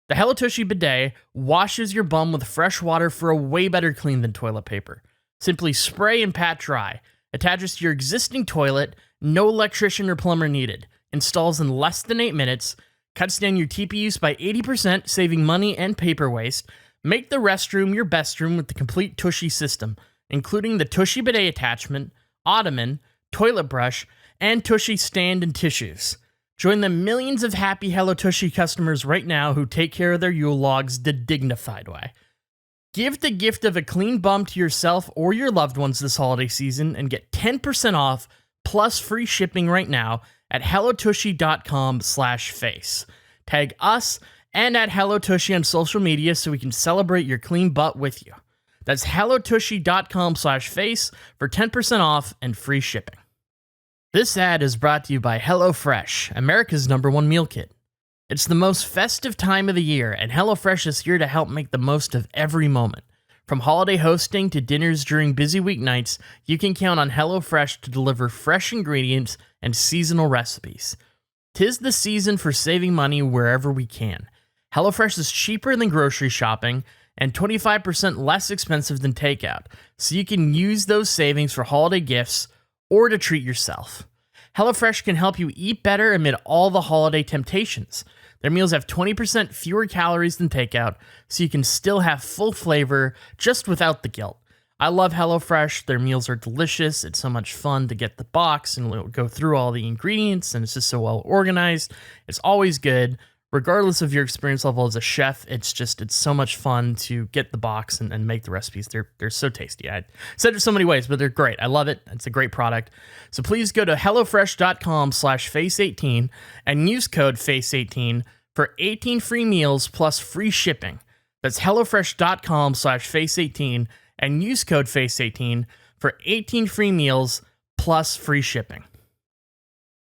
The Hello Tushy Bidet washes your bum with fresh water for a way better clean than toilet paper. Simply spray and pat dry. Attaches to your existing toilet, no electrician or plumber needed. Installs in less than 8 minutes. Cuts down your TP use by 80%, saving money and paper waste. Make the restroom your best room with the complete Tushy system, including the Tushy Bidet attachment, ottoman, toilet brush, and Tushy stand and tissues. Join the millions of happy Hello Tushy customers right now who take care of their Yule logs the dignified way. Give the gift of a clean bum to yourself or your loved ones this holiday season and get 10% off plus free shipping right now at hellotushy.com/face. Tag us and at Hello Tushy on social media so we can celebrate your clean butt with you. That's hellotushy.com/face for 10% off and free shipping. This ad is brought to you by HelloFresh, America's #1 meal kit. It's the most festive time of the year, and HelloFresh is here to help make the most of every moment. From holiday hosting to dinners during busy weeknights, you can count on HelloFresh to deliver fresh ingredients and seasonal recipes. 'Tis the season for saving money wherever we can. HelloFresh is cheaper than grocery shopping and 25% less expensive than takeout, so you can use those savings for holiday gifts or to treat yourself. HelloFresh can help you eat better amid all the holiday temptations. Their meals have 20% fewer calories than takeout, so you can still have full flavor just without the guilt. I love HelloFresh. Their meals are delicious. It's so much fun to get the box and go through all the ingredients, and it's just so well organized. It's always good. Regardless of your experience level as a chef, it's so much fun to get the box and make the recipes. They're so tasty. I said it so many ways, but they're great. I love it. It's a great product. So please go to hellofresh.com/face18 and use code face18 for 18 free meals plus free shipping. That's hellofresh.com/face18 and use code face18 for 18 free meals plus free shipping.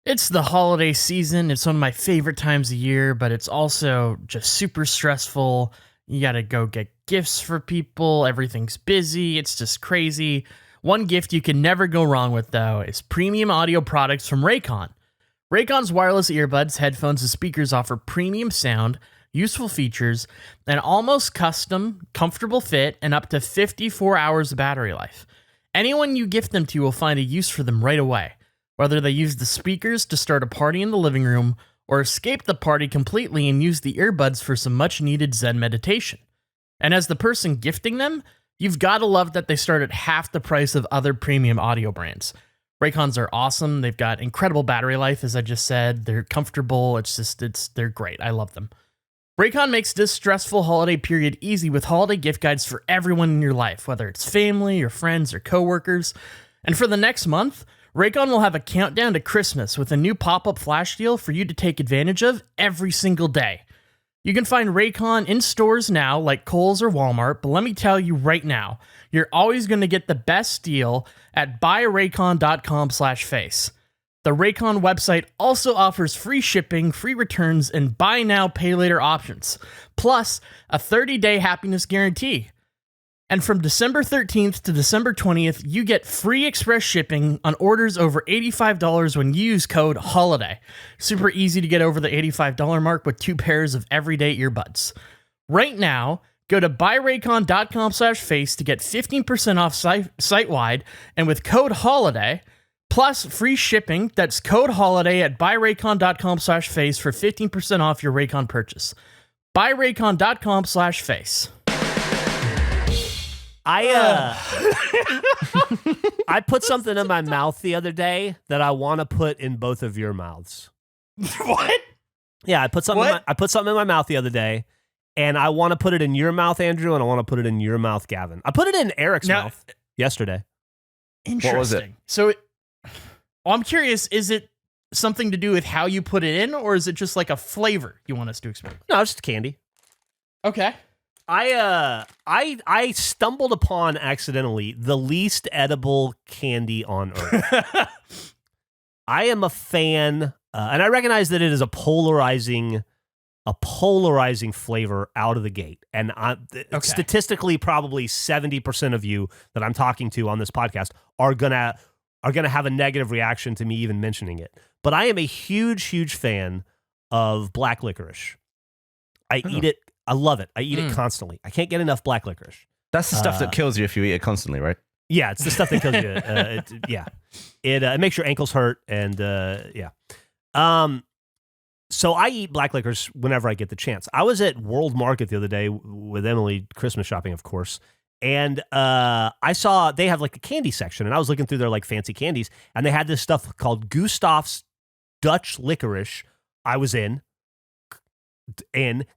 It's the holiday season. It's one of my favorite times of year, but it's also just super stressful. You got to go get gifts for people. Everything's busy. It's just crazy. One gift you can never go wrong with, though, is premium audio products from Raycon. Raycon's wireless earbuds, headphones, and speakers offer premium sound, useful features, an almost custom, comfortable fit, and up to 54 hours of battery life. Anyone you gift them to will find a use for them right away. whether they use the speakers to start a party in the living room or escape the party completely and use the earbuds for some much-needed Zen meditation. And as the person gifting them, you've got to love that they start at half the price of other premium audio brands. Raycons are awesome. They've got incredible battery life, as I just said. They're comfortable. They're great. I love them. Raycon makes this stressful holiday period easy with holiday gift guides for everyone in your life, whether it's family or friends or coworkers. And for the next month, Raycon will have a countdown to Christmas with a new pop-up flash deal for you to take advantage of every single day. You can find Raycon in stores now, like Kohl's or Walmart, but let me tell you right now, you're always going to get the best deal at buyraycon.com/face. The Raycon website also offers free shipping, free returns, and buy now, pay later options, plus a 30-day happiness guarantee. And from December 13th to December 20th, you get free express shipping on orders over $85 when you use code HOLIDAY. Super easy to get over the $85 mark with 2 pairs of everyday earbuds. Right now, go to buyraycon.com/face to get 15% off site-wide, and with code HOLIDAY, plus free shipping, that's code HOLIDAY at buyraycon.com/face for 15% off your Raycon purchase. Buyraycon.com/face. I put something in my mouth the other day that I want to put in both of your mouths. What? Yeah, I put something in my mouth the other day, and I want to put it in your mouth, Andrew, and I want to put it in your mouth, Gavin. I put it in Eric's mouth yesterday. Interesting. What was it? So, I'm curious, is it something to do with how you put it in, or is it just like a flavor you want us to explain? No, it's just candy. Okay. I stumbled upon accidentally the least edible candy on earth. I am a fan, and I recognize that it is a polarizing flavor out of the gate. And statistically, probably 70% of you that I'm talking to on this podcast are gonna have a negative reaction to me even mentioning it. But I am a huge fan of black licorice. I eat it. I love it. I eat it constantly. I can't get enough black licorice. That's the stuff that kills you if you eat it constantly, right? Yeah, it's the stuff that kills you. It makes your ankles hurt, and so I eat black licorice whenever I get the chance. I was at World Market the other day with Emily, Christmas shopping, of course, and I saw they have like a candy section, and I was looking through their like fancy candies, and they had this stuff called Gustav's Dutch licorice. I was in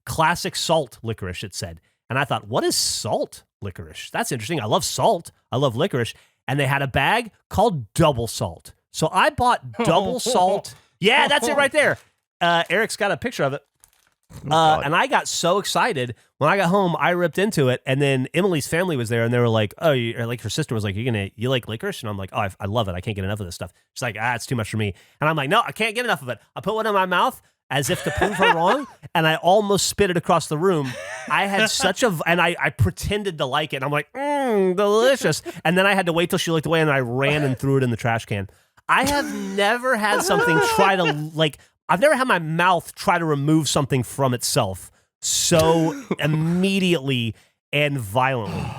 classic salt licorice, it said. And I thought, what is salt licorice? That's interesting. I love salt. I love licorice. And they had a bag called double salt. So I bought double salt. Yeah, that's it right there. Eric's got a picture of it. And I got so excited. When I got home, I ripped into it. And then Emily's family was there, and they were like, oh, like her sister was like, you like licorice? And I'm like, oh, I love it. I can't get enough of this stuff. She's like, it's too much for me. And I'm like, no, I can't get enough of it. I put one in my mouth as if to prove her wrong, and I almost spit it across the room. I had and I pretended to like it. And I'm like, delicious. And then I had to wait till she looked away, and I ran and threw it in the trash can. I have never had something I've never had my mouth try to remove something from itself so immediately and violently.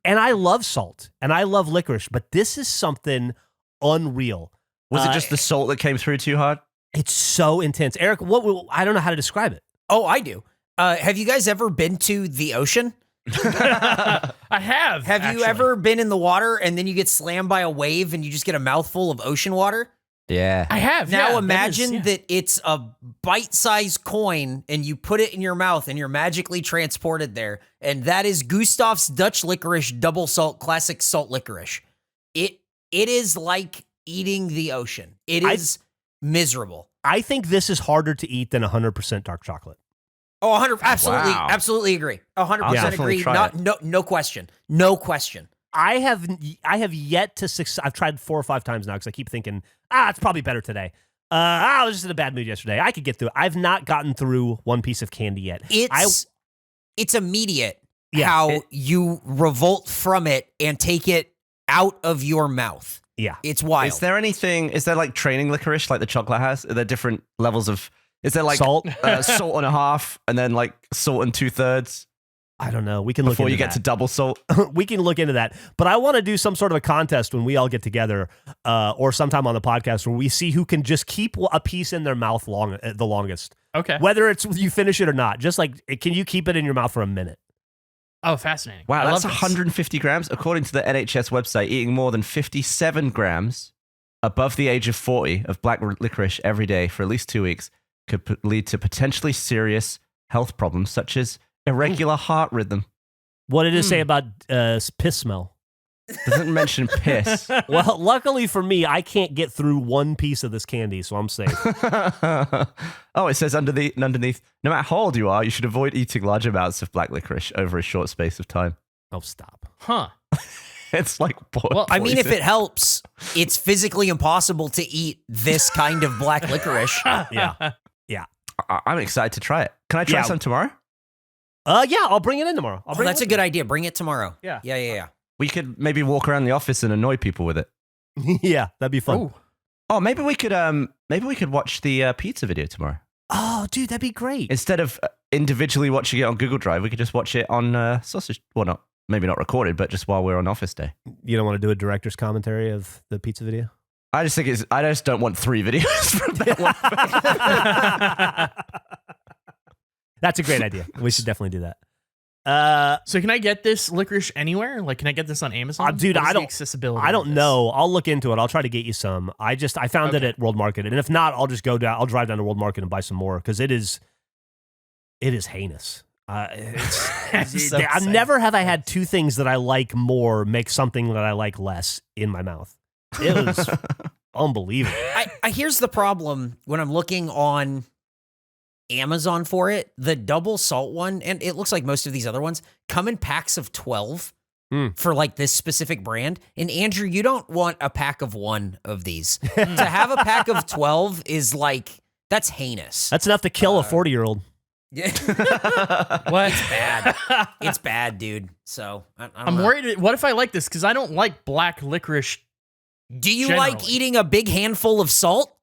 And I love salt, and I love licorice, but this is something unreal. Was it just the salt that came through too hard? It's so intense. Eric, I don't know how to describe it. Oh, I do. Have you guys ever been to the ocean? I have. Have you ever been in the water and then you get slammed by a wave and you just get a mouthful of ocean water? Yeah. I have. Now yeah, imagine that it's a bite-sized coin and you put it in your mouth and you're magically transported there. And that is Gustav's Dutch licorice double salt classic salt licorice. It is like eating the ocean. It is miserable. I think this is harder to eat than 100% dark chocolate. Oh, 100, absolutely, Wow. absolutely agree. 100% agree. No question. No question. I have yet to succeed. I've tried 4 or 5 times now because I keep thinking, it's probably better today. I was just in a bad mood yesterday. I could get through it. I've not gotten through one piece of candy yet. It's immediate how you revolt from it and take it out of your mouth. Yeah. It's wild. Is there like training licorice like the chocolate has? Are there different levels of, is there like salt? Salt and a half and then like salt and 2/3? I don't know. We can look before into you get that. to double salt. We can look into that. But I want to do some sort of a contest when we all get together, or sometime on the podcast where we see who can just keep a piece in their mouth the longest. Okay. Whether it's you finish it or not. Just like, can you keep it in your mouth for a minute? Oh, fascinating. Wow, I that's love this. 150 grams. According to the NHS website, eating more than 57 grams above the age of 40 of black licorice every day for at least 2 weeks could lead to potentially serious health problems such as irregular heart rhythm. What did it say about piss smell? Doesn't mention piss. Well, luckily for me, I can't get through one piece of this candy, so I'm safe. Oh, it says underneath, no matter how old you are, you should avoid eating large amounts of black licorice over a short space of time. Oh, stop. Huh. It's like Well, I mean, if poison. it helps, it's physically impossible to eat this kind of black licorice. Yeah. I'm excited to try it. Can I try Yeah. some tomorrow? Yeah, I'll bring it in tomorrow. Oh, that's a good idea. Bring it tomorrow. Yeah. Yeah. We could maybe walk around the office and annoy people with it. Yeah, that'd be fun. Ooh. Oh, maybe we could watch the pizza video tomorrow. Oh, dude, that'd be great. Instead of individually watching it on Google Drive, we could just watch it on sausage. Well, maybe not recorded, but just while we're on office day. You don't want to do a director's commentary of the pizza video? I just don't want 3 videos from that one. That's a great idea. We should definitely do that. So can I get this licorice anywhere? Like, can I get this on Amazon? Dude, What is I the don't- accessibility. I of don't this? know. I'll look into it. I'll try to get you some. I found it Okay. at World Market, and if not, I'll just go down. I'll drive down to World Market and buy some more because it is heinous. Never have I had two things that I like more make something that I like less in my mouth. It was unbelievable. I here's the problem when I'm looking on Amazon for it. The double salt one, and it looks like most of these other ones, come in packs of 12 for like this specific brand. And Andrew, you don't want a pack of 1 of these. To have a pack of 12 is like, that's heinous. That's enough to kill a 40-year-old. Yeah. What? It's bad. It's bad, dude. So I don't I'm know. worried. What if I like this? Because I don't like black licorice. Do you like generally. eating a big handful of salt?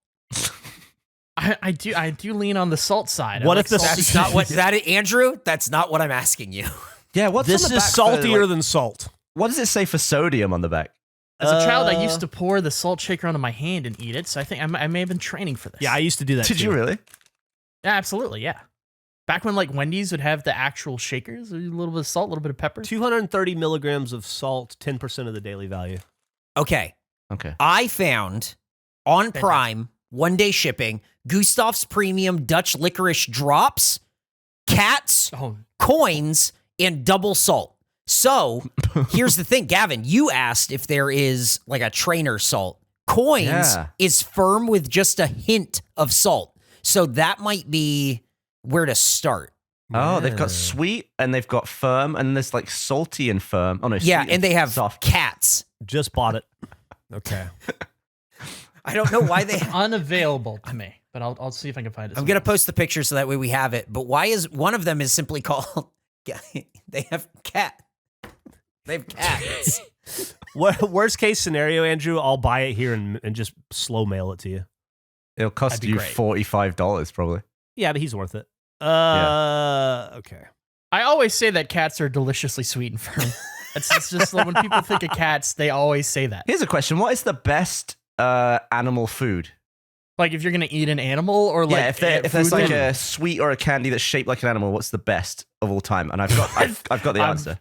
I do lean on the salt side. What I if the- salty That's not what things. that Andrew. That's not what I'm asking you. Yeah, what's This on the is back for, saltier like- than salt. What does it say for sodium on the back? As a child, I used to pour the salt shaker onto my hand and eat it. So I think I may have been training for this. Yeah, I used to do that. Did too. you really? Yeah, absolutely. Yeah. Back when like Wendy's would have the actual shakers, a little bit of salt, a little bit of pepper. 230 milligrams of salt, 10% of the daily value. Okay. Okay. I found on Prime, 1-day shipping, Gustav's Premium Dutch Licorice Drops, Cats, Oh, Coins, and double salt. So here's the thing, Gavin, you asked if there is like a trainer salt. Coins Yeah. is firm with just a hint of salt. So that might be where to start. Oh, they've got sweet and they've got firm and there's like salty and firm. Oh no, Yeah, sweet and they have soft. Cats. Just bought it. Okay. I don't know why they unavailable to me, but I'll see if I can find it. I'm gonna post the picture so that way we have it. But why is one of them is simply called? They have cat. They have cats. Worst case scenario, Andrew, I'll buy it here and just slow mail it to you. It'll cost That'd be you great. $45 probably. Yeah, but he's worth it. Okay. I always say that cats are deliciously sweet and firm. It's just like when people think of cats, they always say that. Here's a question: what is the best animal food? Like if you're gonna eat an animal or like yeah, if there's food like in- a sweet or a candy that's shaped like an animal, what's the best of all time? And I've got the answer.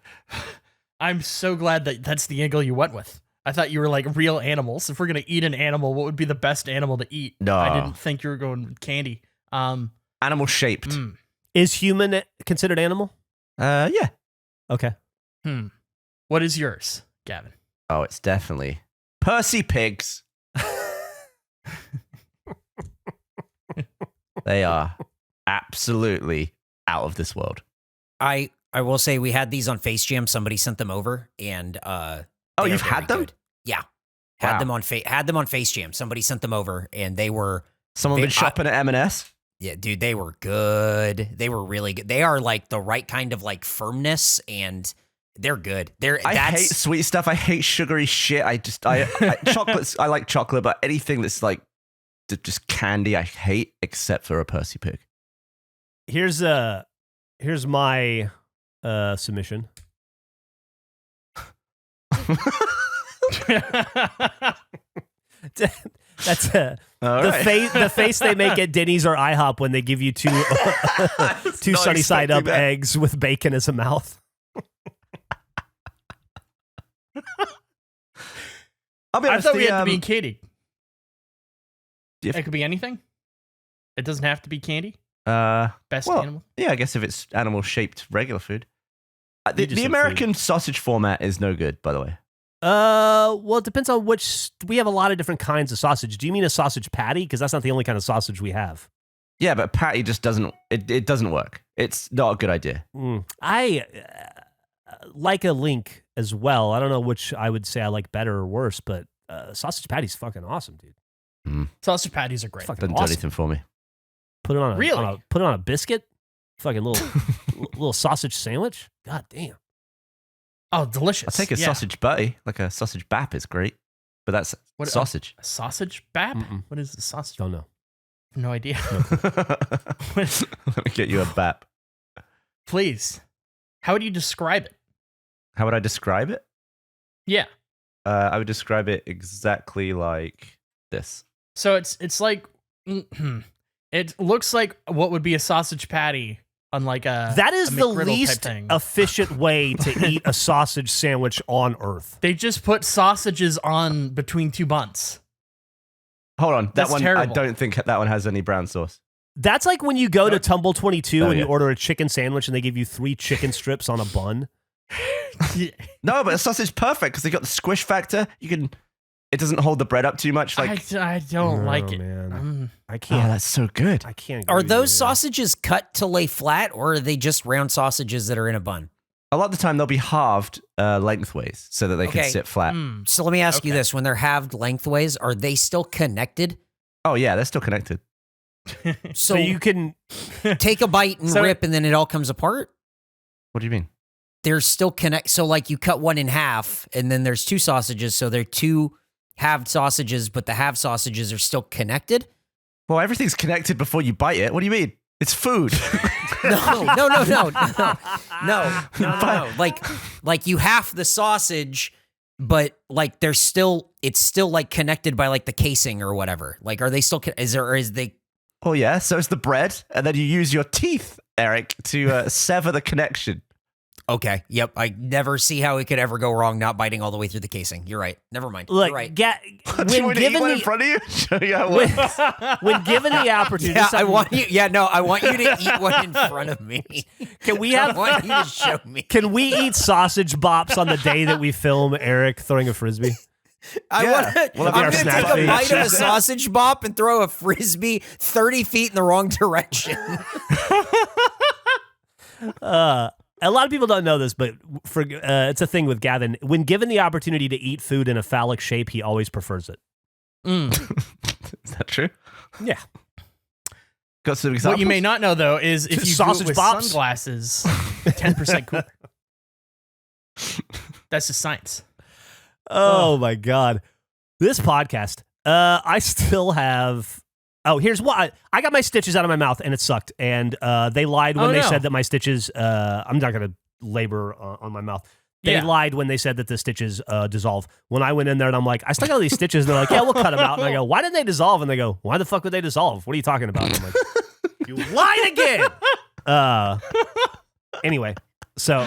I'm so glad that that's the angle you went with. I thought you were like real animals. If we're gonna eat an animal, what would be the best animal to eat? No. I didn't think you were going with candy. Animal shaped. Is human considered animal? Yeah. Okay. What is yours, Gavin? Oh, it's definitely Percy pigs. They are absolutely out of this world. I will say we had these on Face Jam. Somebody sent them over, and Oh, they are you've had very them? good. Yeah, had Wow. them on Face Jam. Somebody sent them over, and they were Someone been shopping at M&S? yeah, dude. They were good. They were really good. They are like the right kind of like firmness, and they're good. I hate sweet stuff. I hate sugary shit. I chocolates. I like chocolate, but anything that's like just candy, I hate, except for a Percy pig. Here's my submission. That's the face they make at Denny's or IHOP when they give you two sunny side up eggs with bacon as a mouth. I'll be honest, I thought we had to be candy. If- It could be anything. It doesn't have to be candy. Best well, animal. Yeah, I guess if it's animal shaped regular food. You just The said American sausage format is no good, by the way. Well, it depends on which. We have a lot of different kinds of sausage. Do you mean a sausage patty? Because that's not the only kind of sausage we have. Yeah, but patty just doesn't. It doesn't work. It's not a good idea. I like a link as well. I don't know which I would say I like better or worse, but sausage patty's fucking awesome, dude. Sausage patties are great. Doesn't do anything for me. Put it on Really? put it on a biscuit. Fucking little sausage sandwich. God damn. Oh, delicious. I'll take a sausage butty, like a sausage bap is great, but that's sausage. A sausage bap? What is the sausage? Don't know. No idea. Let me get you a bap. Please. How would you describe it? How would I describe it? Yeah. I would describe it exactly like this. So it's like it looks like what would be a sausage patty on like a That is a the McGriddle type least thing. efficient way to eat a sausage sandwich on earth. They just put sausages on between two buns. Hold on, that That's one. terrible. I don't think that one has any brown sauce. That's like when you go to Tumble 22 and you yeah. order a chicken sandwich and they give you 3 chicken strips on a bun. No, but a sausage perfect because they got the squish factor. It doesn't hold the bread up too much. Like, I don't like it. Man. I oh, can't. that's so good. I can't. Are agree with those you. sausages cut to lay flat, or are they just round sausages that are in a bun? A lot of the time they'll be halved lengthways so that they can Okay. sit flat. So let me ask you this: when they're halved lengthways, are they still connected? Oh yeah, they're still connected. So you can. take a bite and So- rip, and then it all comes apart. What do you mean? They're still connect. So like you cut one in half, and then there's 2 sausages. So they're 2 halved sausages, but the halved sausages are still connected. Well, everything's connected before you bite it. What do you mean? It's food. No. Like you half the sausage, but like it's still like connected by like the casing or whatever. Like, are they still? Is they? Oh yeah, so it's the bread, and then you use your teeth, Eric, to sever the connection. Okay. Yep. I never see how it could ever go wrong not biting all the way through the casing. You're right. Never mind. Look, You're right. Do you want to eat one in front of you? Show you how it works. when given the opportunity, Yeah, I want you. Yeah, no, I want you to eat one in front of me. Can we I have? want you to show me. Can we eat sausage bops on the day that we film Eric throwing a frisbee? I Yeah. want to. Well, I'm our going to snack take a feed. bite of a sausage bop and throw a frisbee 30 feet in the wrong direction. A lot of people don't know this, but it's a thing with Gavin. When given the opportunity to eat food in a phallic shape, he always prefers it. Is that true? Yeah. Got some examples? What you may not know though is if you do Sausage it with bops? sunglasses, 10% cooler. That's just science. Oh my God. This podcast, I still have. Oh, here's why. I got my stitches out of my mouth and it sucked. And they lied when they said that my stitches, I'm not going to labor on my mouth. They lied when they said that the stitches dissolve. When I went in there and I'm like, I still got all these stitches. And they're like, yeah, we'll cut them out. And I go, why didn't they dissolve? And they go, why the fuck would they dissolve? What are you talking about? And I'm like, you lied again. Anyway, so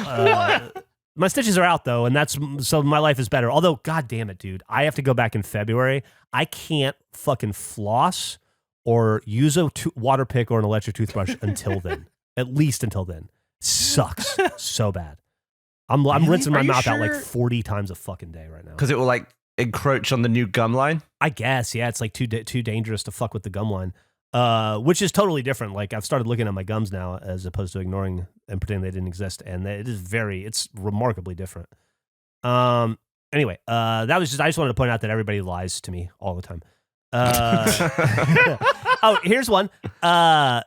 my stitches are out though. And so my life is better. Although, God damn it, dude, I have to go back in February. I can't fucking floss or use a water pick or an electric toothbrush until then. At least until then. Sucks so bad. I'm rinsing my mouth out like 40 times a fucking day right now. Because it will like encroach on the new gum line. I guess, yeah. It's like too dangerous to fuck with the gum line, which is totally different. Like I've started looking at my gums now as opposed to ignoring and pretending they didn't exist, and it's remarkably different. Anyway, that was just I just wanted to point out that everybody lies to me all the time. Oh, here's one. I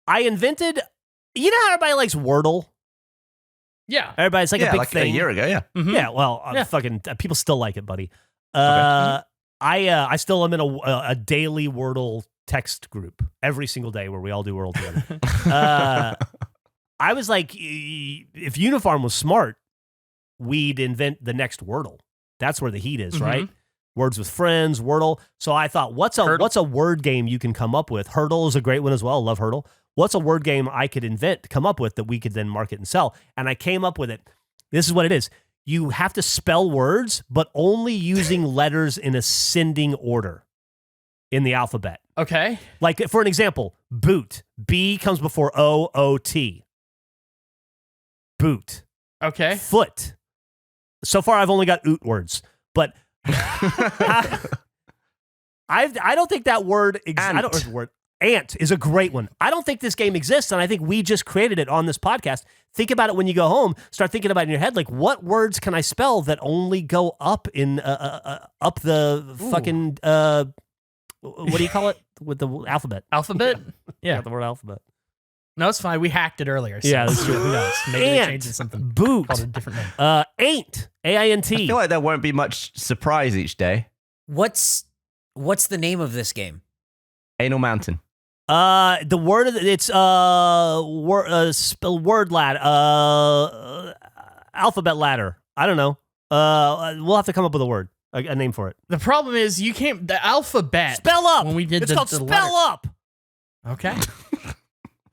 invented. You know how everybody likes Wordle? Yeah. Everybody's like a big like thing. a year ago, yeah. Mhm. Yeah, well, Yeah. fucking people still like it, buddy. I still am in a daily Wordle text group every single day where we all do Wordle together. I was like, if Unifarm was smart, we'd invent the next Wordle. That's where the heat is, right? Words with Friends, Wordle. So I thought, what's a word game you can come up with? Hurdle is a great one as well. Love Hurdle. What's a word game I could come up with that we could then market and sell? And I came up with it. This is what it is. You have to spell words, but only using letters in ascending order in the alphabet. Okay. Like, for an example, boot. B comes before O-O-T. Boot. Okay. Foot. So far, I've only got oot words, but I don't think that word exists. Ant is a great one. I don't think this game exists, and I think we just created it on this podcast. Think about it when you go home. Start thinking about it in your head, like, what words can I spell that only go up in up the fucking what do you call it with the alphabet? Alphabet? Yeah, the word alphabet. No, it's fine. We hacked it earlier. So yeah, that's true. Who knows? Maybe they changed it to something. Boot. Called a different name. Ain't. A-I-N-T. I feel like there won't be much surprise each day. What's the name of this game? Anal Mountain. The word it's word ladder. Alphabet ladder. I don't know. We'll have to come up with a word, a name for it. The problem is you can't. The alphabet. Spell up. When we did it's called the spell letter. up. Okay.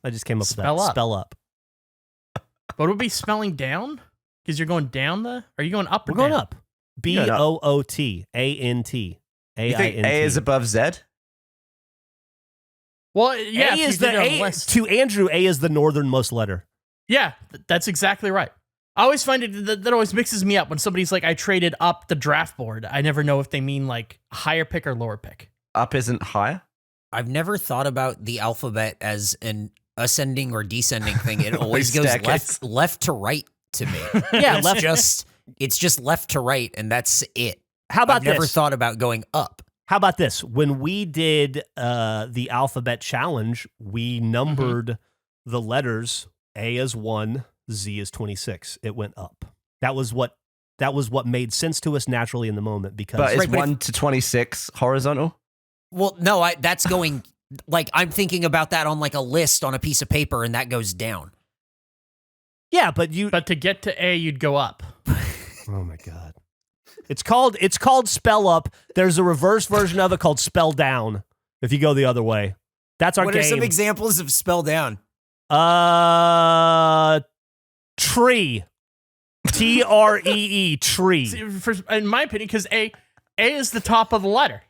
I just came up Spell with that. up. Spell up. But it would be spelling down because you're going down the. Are you going up or We're going down? up. B-O-O-T A-N-T. You think A is above Z? Well, yeah. A is the A. To Andrew, A is the northernmost letter. Yeah, that's exactly right. I always find it that always mixes me up when somebody's like, I traded up the draft board. I never know if they mean like higher pick or lower pick. Up isn't higher? I've never thought about the alphabet as an ascending or descending thing. It always goes left to right to me. Yeah, it's just left to right, and that's it. How about I've never this? thought about going up. How about this? When we did the alphabet challenge, we numbered the letters. A is 1, Z is 26. It went up. That was what made sense to us naturally in the moment because. But is 1 to 26 horizontal? Well, no, that's going like I'm thinking about that on like a list on a piece of paper, and that goes down. Yeah, but to get to A, you'd go up. Oh my God. It's called spell up. There's a reverse version of it called spell down. If you go the other way, that's our game. What are some examples of spell down? Tree. T-R-E-E. Tree. See, in my opinion, because A is the top of the ladder.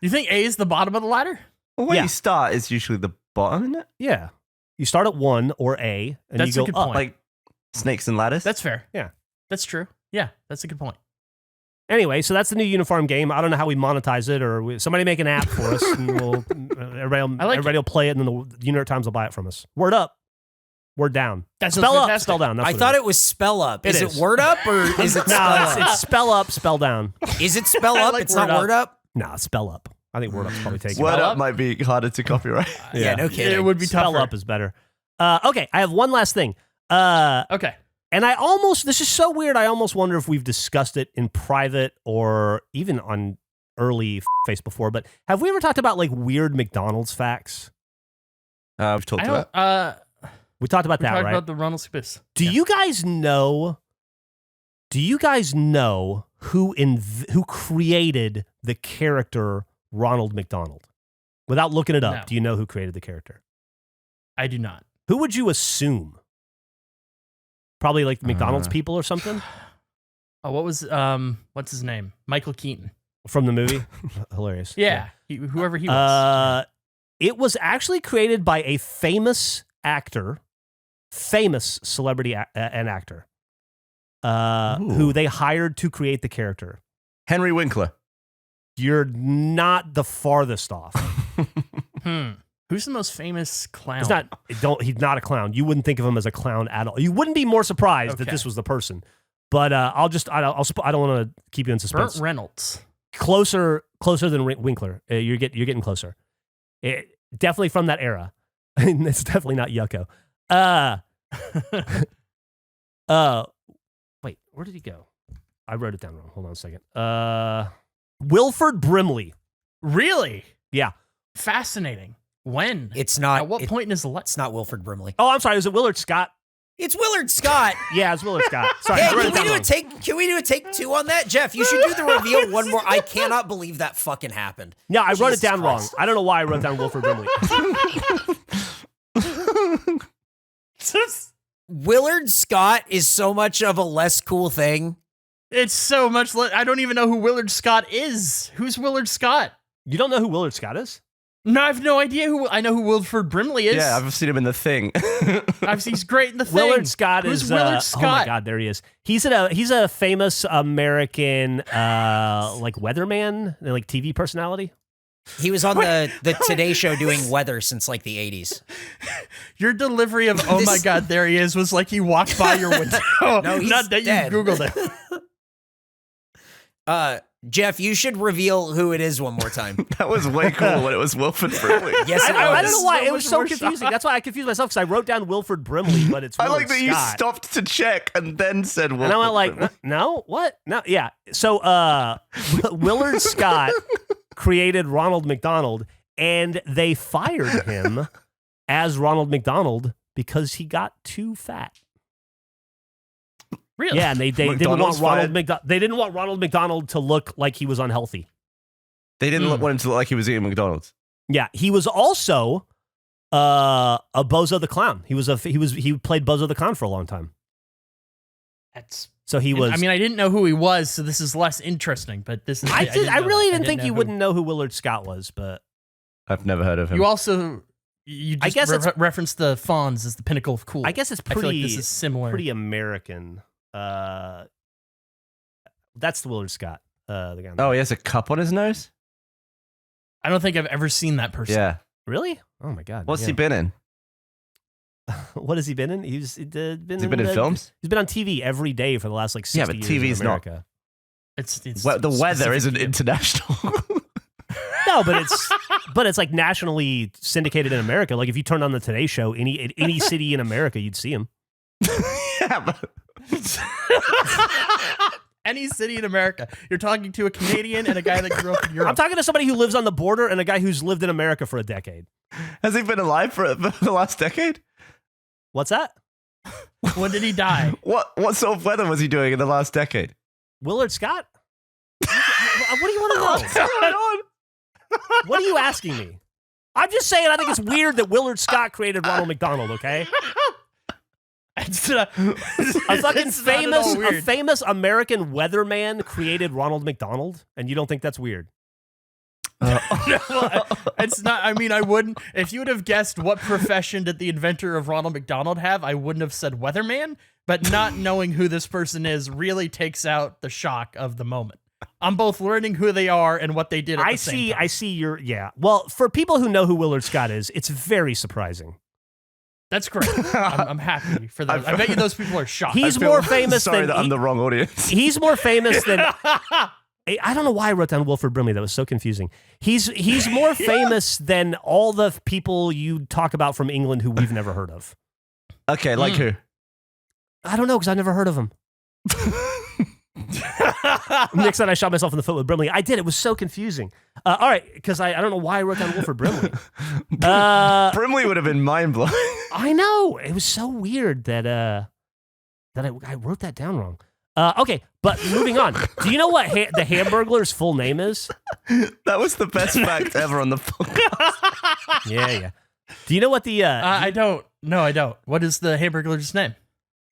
You think A is the bottom of the ladder? Well, where you start is usually the bottom, isn't it? Yeah. You start at 1 or A, and That's you a go good up. point. Like snakes and ladders? That's fair. Yeah. That's true. Yeah, that's a good point. Anyway, so that's the new Uniform game. I don't know how we monetize it, or somebody make an app for us, and everybody will play it, and then the New York Times will buy it from us. Word up, word down. That's spell up, fantastic. spell down. That's I what thought is. it was spell up. Is is. it word up or is it spell up? It's spell up, spell down. Is it spell up? like It's not word word up? Nah, spell up. I think word up's probably taken. Word Spell up up? might be harder to copyright. Yeah, no kidding. It would be Spell tougher. up is better. Okay, I have one last thing. Okay. And this is so weird, I almost wonder if we've discussed it in private or even on early face before, but have we ever talked about like weird McDonald's facts? We've talked about We talked about we that, talked right? about the Ronald McDonald. Do you guys know who created the character Ronald McDonald? Without looking it up, No. do you know who created the character? I do not. Who would you assume? Probably like McDonald's people or something Oh, what's his name? Michael Keaton. from the movie. Hilarious. Yeah. Whoever he was. It was actually created by a famous celebrity and actor, who they hired to create the character. Henry Winkler. You're not the farthest off. Who's the most famous clown? He's not a clown. You wouldn't think of him as a clown at all. You wouldn't be more surprised that this was the person. But I don't want to keep you in suspense. Burt Reynolds. Closer than Winkler. You're getting closer. Definitely from that era. It's definitely not Yucko. Wait, where did he go? I wrote it down wrong. Hold on a second. Wilford Brimley. Really? Yeah. Fascinating. When? It's not. At what point in his life? It's not Wilford Brimley. Oh, I'm sorry. Is it Willard Scott? It's Willard Scott. Yeah, it's Willard Scott. Sorry. Hey, I wrote can it we down do a wrong. take? Can we do a take 2 on that, Jeff? You should do the reveal one more. I cannot believe that fucking happened. No, I wrote it Jesus down Christ. wrong. I don't know why I wrote down Wilford Brimley. Willard Scott is so much of a less cool thing. It's so much. I don't even know who Willard Scott is. Who's Willard Scott? You don't know who Willard Scott is? No, I have no idea who. I know who Wilford Brimley is. Yeah, I've seen him in The Thing. He's great in the thing. Willard Scott Who's is Willard Scott? Oh my God, there he is. He's a famous American like weatherman, like TV personality. He was on the Today Show doing weather since like the 80s. Your delivery of "Oh my God, there he is" was like he walked by your window. No, he's Not that dead. you Googled it. Jeff, you should reveal who it is one more time. That was way cool when it was Wilford Brimley. Yes, it was. I don't know why So it was much so more confusing. shock. That's why I confused myself because I wrote down Wilford Brimley, but it's I Willard like that you Scott. stopped to check and then said Wilford And I went like, Brimley. no, what? No, yeah. So Willard Scott created Ronald McDonald, and they fired him as Ronald McDonald because he got too fat. Really? Yeah, and they didn't McDonald's want fired? they didn't want Ronald McDonald to look like he was unhealthy. They didn't want him to look like he was eating McDonald's. Yeah, he was also a Bozo the Clown. He played Bozo the Clown for a long time. So he was. I mean, I didn't know who he was, so this is less interesting. But this is. I really didn't think know you who- wouldn't know who Willard Scott was, but I've never heard of him. You also. You just I guess it's- referenced the Fonz as the pinnacle of cool. I guess it's I feel pretty. like this is similar. Pretty American. That's the Willard Scott. The guy. Oh, he has a cup on his nose? I don't think I've ever seen that person. Yeah. Really? Oh my God. What's yeah. he been in? What has he been in? He's been. Has he been in films? He's been on TV every day for the last like 60 Yeah, but years TV's in not- America. It's Well, the weather specific isn't to him. international. No, but it's like nationally syndicated in America. Like if you turned on the Today Show, any city in America, you'd see him. Yeah, but Any city in America. You're talking to a Canadian and a guy that grew up in Europe. I'm talking to somebody who lives on the border and a guy who's lived in America for a decade. has he been alive for the last decade? What's that? When did he die? What sort of weather was he doing in the last decade? Willard Scott? What do you want to know? What's going on? What are you asking me? I'm just saying I think it's weird that Willard Scott created Ronald McDonald, okay? It's not, A fucking it's not at all famous weird. American weatherman created Ronald McDonald, and you don't think that's weird? No, it's not. I mean, I wouldn't. If you would have guessed what profession did the inventor of Ronald McDonald have, I wouldn't have said weatherman. But not knowing who this person is really takes out the shock of the moment. I'm both learning who they are and what they did. At the same time. I see your yeah. Well, for people who know who Willard Scott is, it's very surprising. That's great. I'm happy for those. I bet you those people are shocked. He's I feel more famous sorry than that I'm the wrong audience. he's more famous than I don't know why I wrote down Wilford Brimley. That was so confusing. He's more famous than all the people you talk about from England who we've never heard of. Okay, like who? I don't know because I've never heard of him. Nick said I shot myself in the foot with Brimley. I did. It was so confusing. All right, because I don't know why I wrote down Wilford Brimley. Brimley would have been mind blowing. I know. It was so weird that I wrote that down wrong. Okay, but moving on. Do you know what the Hamburglar's full name is? That was the best fact ever on the podcast. Yeah. Do you know what the I don't. No, I don't. What is the Hamburglar's name?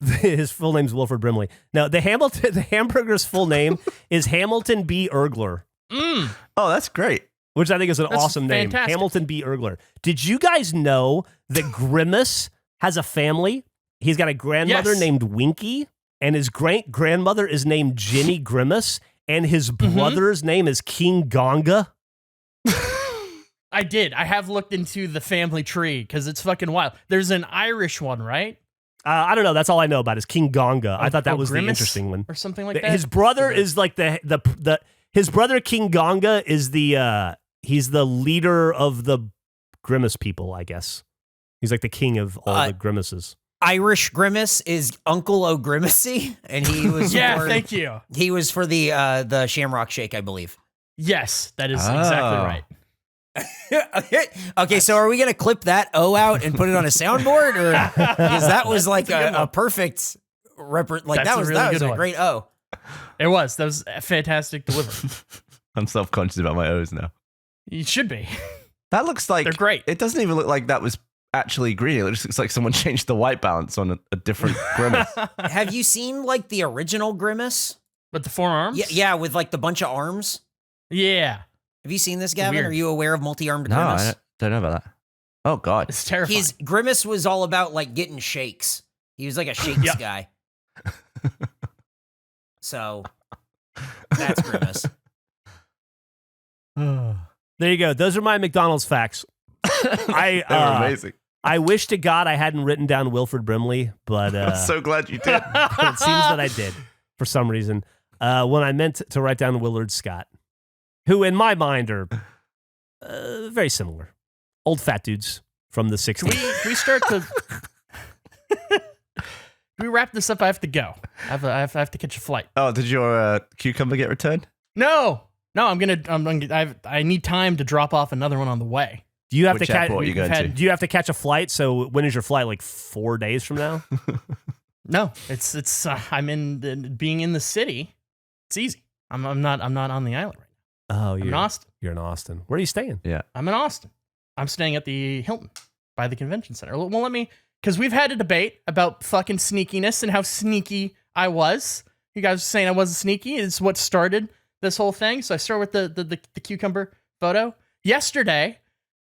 his full name's Wilford Brimley? No, the Hamburger's full name is Hamilton B. Ergler, Oh, that's great. which I think is an That's awesome name. fantastic. Hamilton B. Ergler. Did you guys know that Grimace has a family? He's got a grandmother Yes. named Winky, and his great-grandmother is named Ginny Grimace, and his brother's name is King Gonga. I did. I have looked into the family tree because it's fucking wild. There's an Irish one, right? I don't know. That's all I know about is King Gonga. I thought that was the Grimace interesting one. or something like that. His brother is like his brother King Gonga is he's the leader of the Grimace people, I guess. He's like the king of all the grimaces. Irish Grimace is Uncle O'Grimacy, and he was thank you. He was for the Shamrock Shake, I believe. Yes, that is exactly right. Okay, so are we gonna clip that O out and put it on a soundboard, or because that was like a perfect that was a great O. It was. That was a fantastic delivery. I'm self-conscious about my O's now. You should be. That looks like They're great. It doesn't even look like that was actually green. It just looks like someone changed the white balance on a different grimace. Have you seen like the original Grimace? With the forearms? Yeah, with like the bunch of arms. Yeah. Have you seen this, Gavin? Weird. Are you aware of multi-armed No, Grimace? I don't know about that. Oh God, It's terrifying. His Grimace was all about like getting shakes. He was like a shakes guy. So that's Grimace. There you go. Those are my McDonald's facts. they were amazing. I wish to God I hadn't written down Wilford Brimley, but I'm so glad you did. it seems that I did for some reason. When I meant to write down Willard Scott, who in my mind are very similar. Old fat dudes from the 60s. Can we start to... Can we wrap this up? I have to go. I have to catch a flight. Oh, did your cucumber get returned? No. I need time to drop off another one on the way. Do you have Which to catch? airport are you going to? Do you have to catch a flight? So when is your flight? Like 4 days from now? No, it's I'm being in the city. It's easy. I'm not on the island right now. Oh, I'm in Austin. You're in Austin. Where are you staying? Yeah, I'm in Austin. I'm staying at the Hilton by the convention center. Well, because we've had a debate about fucking sneakiness and how sneaky I was. You guys were saying I wasn't sneaky. It's what started this whole thing. So I start with the cucumber photo. Yesterday,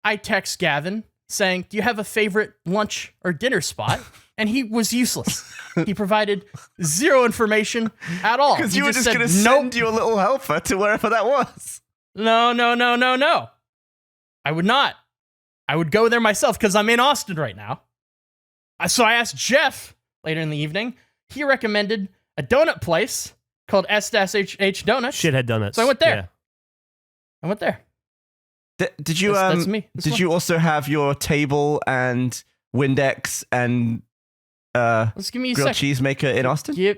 I text Gavin saying, "Do you have a favorite lunch or dinner spot?" And he was useless. He provided zero information at all. because He you were just said, going to send your little helper to wherever that was. No. I would not. I would go there myself because I'm in Austin right now. So I asked Geoff later in the evening. He recommended a donut place called S-H Donuts. Shithead Donuts. So I went there. Yeah. I went there. Did you That's me. Did you also have your table and Windex and Let's give me a grilled second. cheese maker in Austin?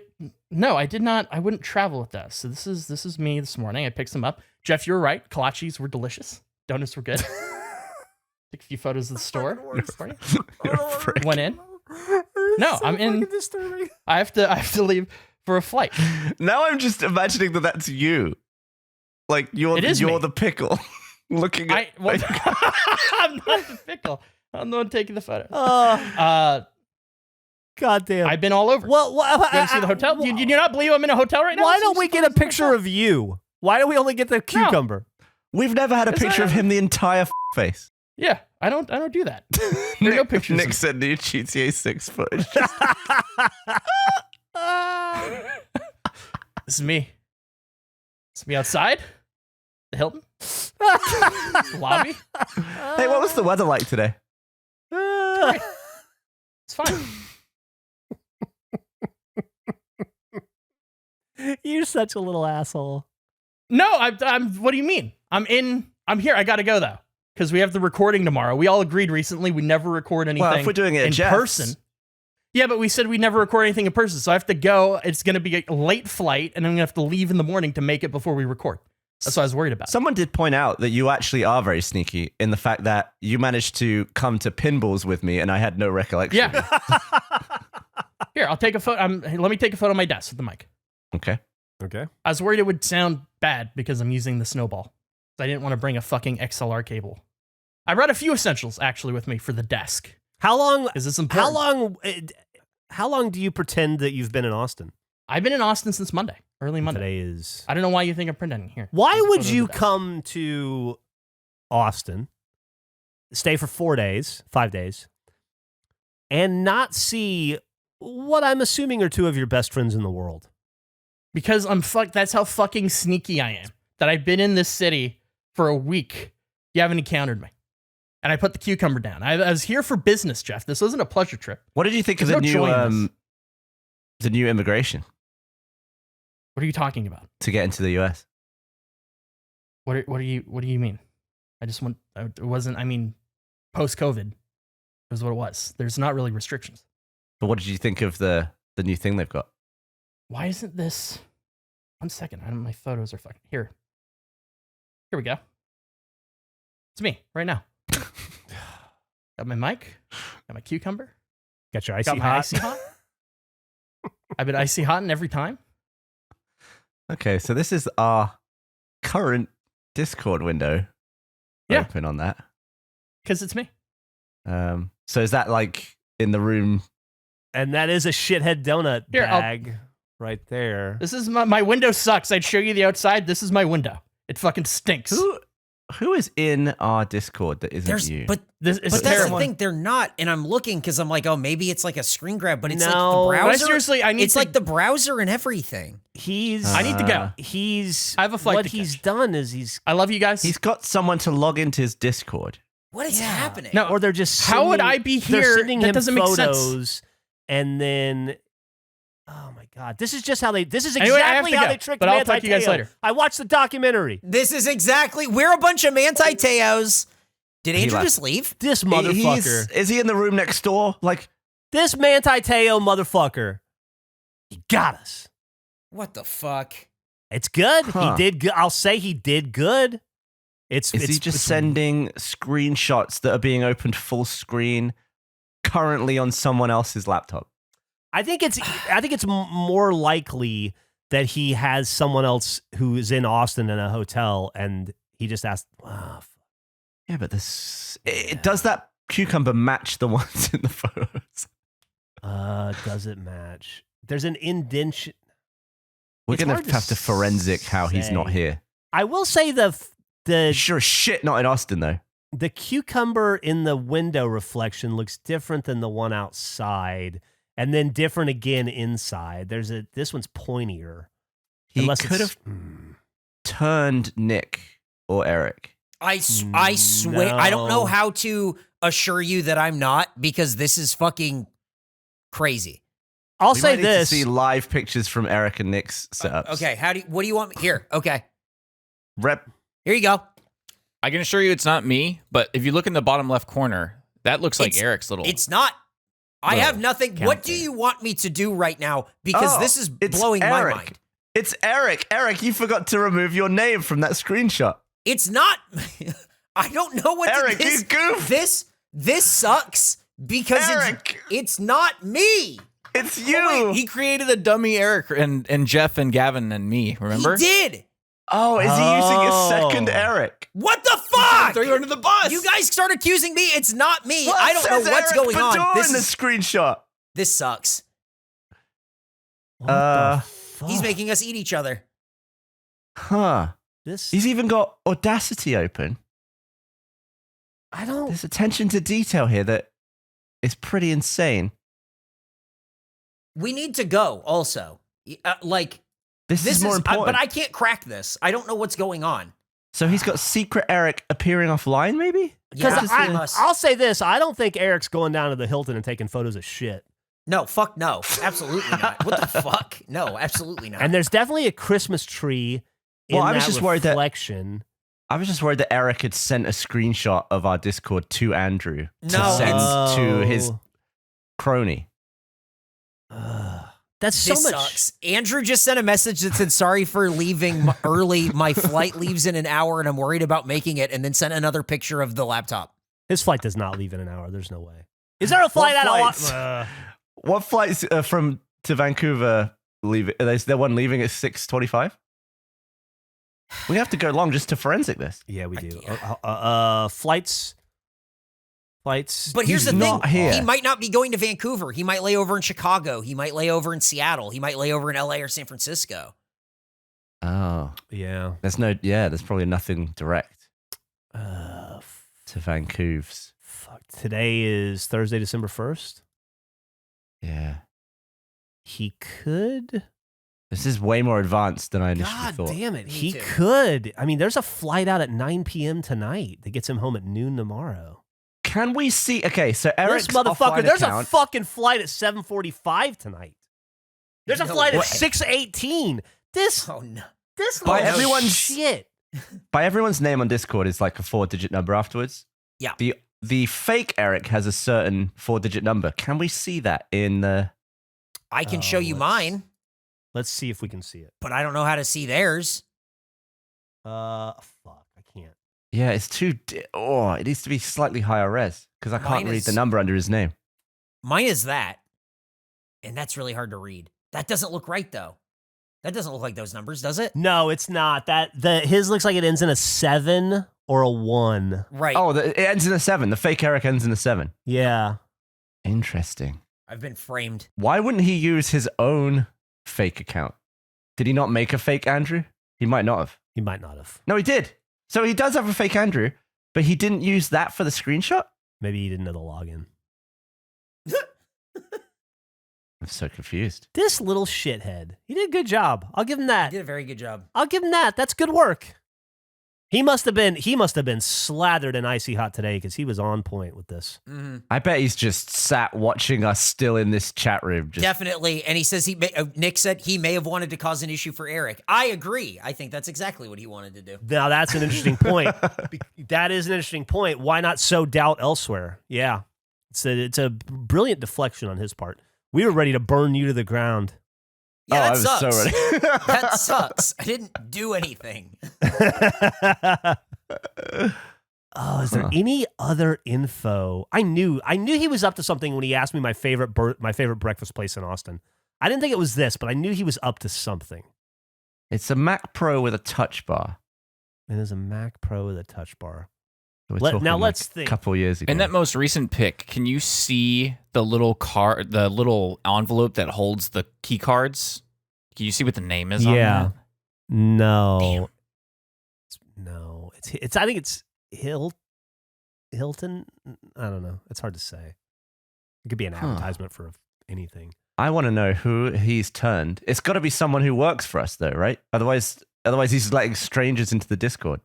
No, I did not. I wouldn't travel with that. So this is me this morning. I picked some up. Geoff, you were right. Kolaches were delicious. Donuts were good. Took a few photos of the store for you. You're a prick. Went in. No, I'm in. I have to leave for a flight. Now I'm just imagining that that's you. Like you're It is me. the pickle looking at. I'm not the pickle. I'm the one taking the photo. God damn. I've been all over. Well, You haven't seen the hotel? Do you not believe I'm in a hotel right now? why don't we get a picture of you? Why do we only get the cucumber? We've never had a picture of him the entire face. Yeah, I don't do that. There are no pictures. Nick said new GTA 6 footage. This is me. This is me outside the Hilton lobby. Hey, what was the weather like today? It's fine. You're such a little asshole. No, I'm. What do you mean? I'm here. I gotta go though because we have the recording tomorrow. We all agreed recently we never record anything. Well, if we're doing it in Jeff's. person. Yeah, but we said we never record anything in person, so I have to go. It's gonna be a late flight, and I'm gonna have to leave in the morning to make it before we record. That's what I was worried about. Someone did point out that you actually are very sneaky in the fact that you managed to come to pinballs with me, and I had no recollection. Yeah. Here, I'll take a photo. Let me take a photo of my desk with the mic. Okay. I was worried it would sound bad because I'm using the snowball. I didn't want to bring a fucking XLR cable. I brought a few essentials actually with me for the desk. How long? Is this important? How long do you pretend that you've been in Austin? I've been in Austin since Monday, early Monday. Today is. I don't know why you think I'm pretending here. Why There's a would photo of you the desk. come to Austin, stay for 5 days, and not see what I'm assuming are two of your best friends in the world? Because that's how fucking sneaky I am. That I've been in this city for a week. You haven't encountered me. And I put the cucumber down. I was here for business, Geoff. This wasn't a pleasure trip. What did you think of There's the no joy in new the new immigration What are you talking about? to get into the US? What do you mean? It wasn't, post-COVID is what it was. There's not really restrictions. But what did you think of the new thing they've got? Why isn't this? 1 second. My photos are fucking here. Here we go. It's me right now. Got my mic. Got my cucumber. Got your icy Got my hot. icy hot. I've been icy hot every time. Okay, so this is our current Discord window. Yeah. Open on that. Because it's me. So is that like in the room? And that is a shithead donut Here, bag right there. This is my window sucks. I'd show you the outside. This is my window. It fucking stinks. Who is in our Discord that isn't you? But This is that's terrible. the thing. They're not, and I'm looking because I'm like, oh, maybe it's like a screen grab, but it's like No. the But I browser. seriously, I need it's to- like the browser and everything. I need to go. I have a flight What to he's catch. done is he's I love you guys. He's got someone to log into his Discord. What is happening? No, or they're just How would sending- I be they're here? sending That him doesn't make sense. photos, and then oh my god, this is just how they. This is Anyway, I have exactly to how go, they tricked but I'll Manti talk to you guys Te'o. later. I watched the documentary. This is exactly. We're a bunch of Manti Te'os. Did Andrew left. just leave? This motherfucker. Is he in the room next door? Like, This Manti Te'o motherfucker. He got us. What the fuck? It's good. Huh. He did good. I'll say he did good. is he just sending screenshots that are being opened full screen currently on someone else's laptop? I think it's more likely that he has someone else who is in Austin in a hotel, and he just asked, "Wow, Yeah, but does that cucumber match the ones in the photos? does it match?" There's an indentation. We're It's going hard to have to forensic how he's not say. here. I will say the Sure as shit not in Austin, though. the cucumber in the window reflection looks different than the one outside, and then different again inside. This one's pointier. He Unless could it's- have turned Nick or Eric. I swear. I don't know No. how to assure you that I'm not because this is fucking crazy. I'll We say might need to this. see live pictures from Eric and Nick's setups. Okay, what do you want me here? Okay, Rep. here you go. I can assure you it's not me, but if you look in the bottom left corner, that looks like It's- Eric's little. It's not. I Little have nothing. What do counter. you want me to do right now? Because Oh, this is it's blowing my Eric. mind. It's Eric. Eric, you forgot to remove your name from that screenshot. It's not. I don't know what Eric, to, you goof. This sucks because Eric. it's not me. It's you. Oh, wait, he created a dummy Eric and Geoff and Gavin and me, remember? He did. Oh, is he using a Oh. second Eric? What the fuck? Throw you under the bus. You guys start accusing me. It's not me. Well, I it don't know says what's Eric going on. Bador This in the is screenshot. this sucks. What the fuck? He's making us eat each other. Huh. this. He's even got Audacity open. I don't. There's attention to detail here that is pretty insane. We need to go. Also, This is more important. but I can't crack this. I don't know what's going on. So he's got secret Eric appearing offline, maybe? Because Yeah, he must. I'll say this: I don't think Eric's going down to the Hilton and taking photos of shit. No, fuck no. Absolutely not. What the fuck? No, absolutely not. And there's definitely a Christmas tree in Well, I was that just worried that- reflection. I was just worried that Eric had sent a screenshot of our Discord to Andrew to No, send it's- to his crony. That's so this much. sucks. Andrew just sent a message that said, sorry for leaving early. My flight leaves in an hour and I'm worried about making it. And then sent another picture of the laptop. His flight does not leave in an hour. There's no way. Is there a flight out flights? of What flights from to Vancouver leave? Is there one leaving at 6:25? We have to go long just to forensic this. Yeah, we do. Yeah. Flights. But here's He's the thing. not here. He might not be going to Vancouver. He might lay over in Chicago. He might lay over in Seattle. He might lay over in LA or San Francisco. Oh, Yeah. there's probably nothing direct Uh, to Vancouver's. fuck. Today is Thursday, December 1st. Yeah. He could. This is way more advanced than I initially God thought. damn it. Me He too. could. I mean, there's a flight out at 9 p.m. tonight that gets him home at noon tomorrow. Can we see? Okay, so Eric's This motherfucker, offline there's account, a fucking flight at 7:45 tonight. There's a No flight way. at 6:18. This Oh, no. By little everyone's- shit. by everyone's name on Discord is like a 4-digit number afterwards. Yeah. The fake Eric has a certain 4-digit number. Can we see that in the? I can show you let's- mine, Let's see if we can see it. but I don't know how to see theirs. Fuck, I can't. Yeah, it's too. It needs to be slightly higher res because I can't read the number under his name. Mine is that, and that's really hard to read. That doesn't look right though. That doesn't look like those numbers, does it? No, it's not. His looks like it ends in a 7 or a 1. Right. Oh, it ends in a 7. The fake Eric ends in a 7. Yeah. Interesting. I've been framed. Why wouldn't he use his own fake account? Did he not make a fake Andrew? He might not have. He might not have. No, he did. So he does have a fake Andrew, but he didn't use that for the screenshot? Maybe he didn't know the login. I'm so confused. This little shithead. He did a good job. I'll give him that. You did a very good job. I'll give him that. That's good work. He must have been slathered in icy hot today because he was on point with this. Mm-hmm. I bet he's just sat watching us still in this chat room. Definitely. And he says Nick said he may have wanted to cause an issue for Eric. I agree. I think that's exactly what he wanted to do. Now that's an interesting point. That is an interesting point. Why not sow doubt elsewhere? Yeah. It's a brilliant deflection on his part. We were ready to burn you to the ground. Yeah, that I was sucks. so ready. That sucks. I didn't do anything. Oh, is there any other info? I knew he was up to something when he asked me my favorite breakfast place in Austin. I didn't think it was this, but I knew he was up to something. It's a Mac Pro with a touch bar. It is a Mac Pro with a touch bar. Let's think. A couple years ago. In that most recent pic, can you see the little envelope that holds the key cards? Can you see what the name is on that? No. Damn. No. It's I think it's Hilton. I don't know. It's hard to say. It could be an advertisement for anything. I want to know who he's turned. It's got to be someone who works for us, though, right? Otherwise he's letting strangers into the Discord.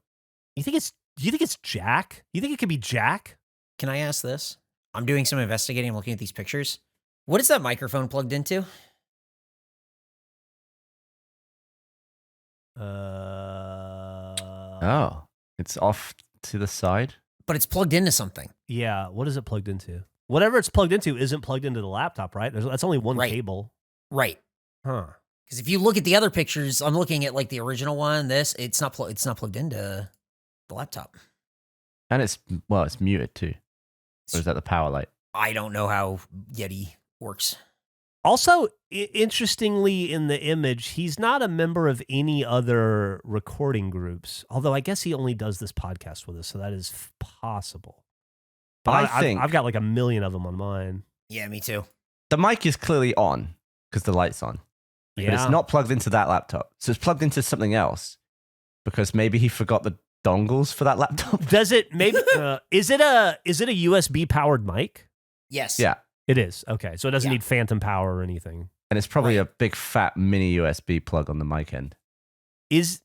Do you think it's Jack? You think it could be Jack? Can I ask this? I'm doing some investigating. I'm looking at these pictures. What is that microphone plugged into? Oh, it's off to the side. But it's plugged into something. Yeah. What is it plugged into? Whatever it's plugged into isn't plugged into the laptop, right? That's only one cable. Right. Huh. Because if you look at the other pictures, I'm looking at like the original one. It's not plugged into the laptop. And it's muted too. Or is that the power light? I don't know how Yeti works. Also, interestingly, in the image, he's not a member of any other recording groups. Although I guess he only does this podcast with us, so that is possible. But I've got like a million of them on mine. Yeah, me too. The mic is clearly on because the light's on. Yeah. But it's not plugged into that laptop. So it's plugged into something else because maybe he forgot the dongles for that laptop. Does it maybe is it a USB powered mic? Yes. Yeah. It is. Okay. So it doesn't need phantom power or anything. And it's probably a big fat mini USB plug on the mic end. He's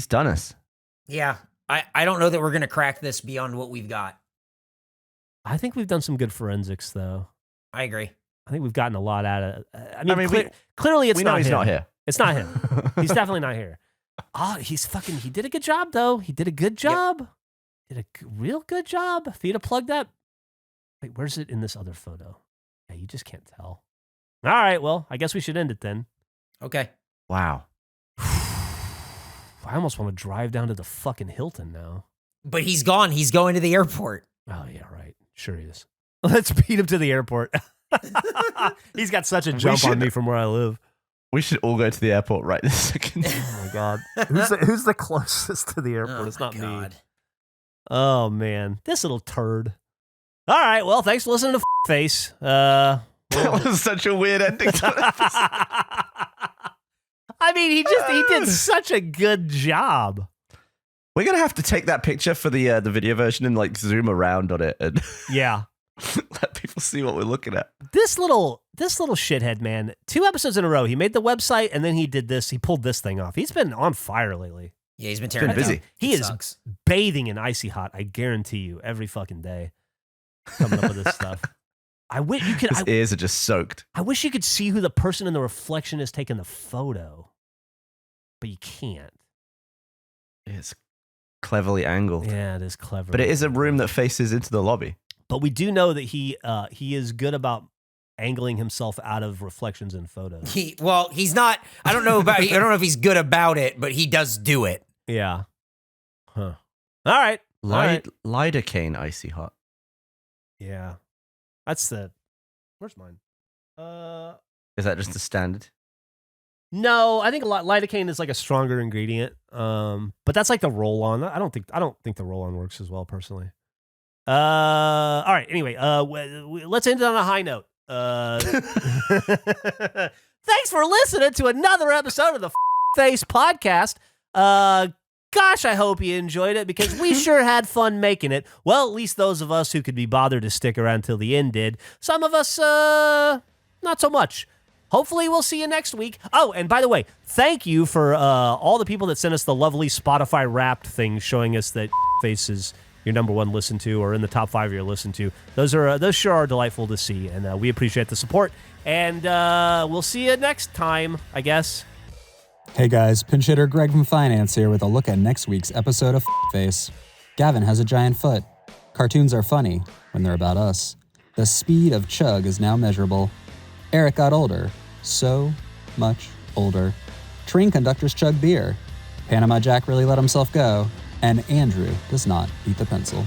done us. Yeah. I don't know that we're going to crack this beyond what we've got. I think we've done some good forensics, though. I agree. I think we've gotten a lot out of it. Clearly it's not him. He's not here. It's not him. He's definitely not here. Oh, he did a good job, though. He did a good job. Did a real good job. If he'd have plugged that. Wait, where's it in this other photo? Yeah, you just can't tell. All right, well, I guess we should end it then. Okay. Wow. I almost want to drive down to the fucking Hilton now. But he's gone. He's going to the airport. Oh, yeah, right. Sure he is. Let's beat him to the airport. He's got such a jump on me from where I live. We should all go to the airport right this second. Oh, my God. Who's the closest to the airport? It's not me. Oh, man. This little turd. All right. Well, thanks for listening to Face. That was such a weird ending to an episode. I mean, he did such a good job. We're going to have to take that picture for the video version and like zoom around on it and yeah, let people see what we're looking at. This little shithead, man. 2 episodes in a row. He made the website and then he did this. He pulled this thing off. He's been on fire lately. Yeah, he's been tearing it busy. down. He is bathing in icy hot. I guarantee you, every fucking day, coming up with this stuff. I wish you could. His ears are just soaked. I wish you could see who the person in the reflection is taking the photo, but you can't. It's cleverly angled. Yeah, it is clever. But it is a room that faces into the lobby. But we do know that he is good about angling himself out of reflections in photos. He's not. I don't know if he's good about it, but he does do it. Yeah. Huh. All right. Lidocaine icy hot. Yeah. That's where's mine? Is that just the standard? No, I think lidocaine is like a stronger ingredient. But that's like the roll-on. I don't think the roll-on works as well personally. All right. Anyway, let's end it on a high note. Thanks for listening to another episode of the Face Podcast. Gosh, I hope you enjoyed it because we sure had fun making it. Well, at least those of us who could be bothered to stick around till the end did. Some of us, not so much. Hopefully we'll see you next week. Oh, and by the way, thank you for all the people that sent us the lovely Spotify Wrapped thing showing us that Face is your number one listen to or in the top 5 of your listen to. Those sure are delightful to see, and we appreciate the support. And we'll see you next time, I guess. Hey guys, pinch hitter Greg from Finance here with a look at next week's episode of Face. Gavin has a giant foot. Cartoons are funny when they're about us. The speed of chug is now measurable. Eric got older. So much older. Train conductors chug beer. Panama Jack really let himself go. And Andrew does not eat the pencil.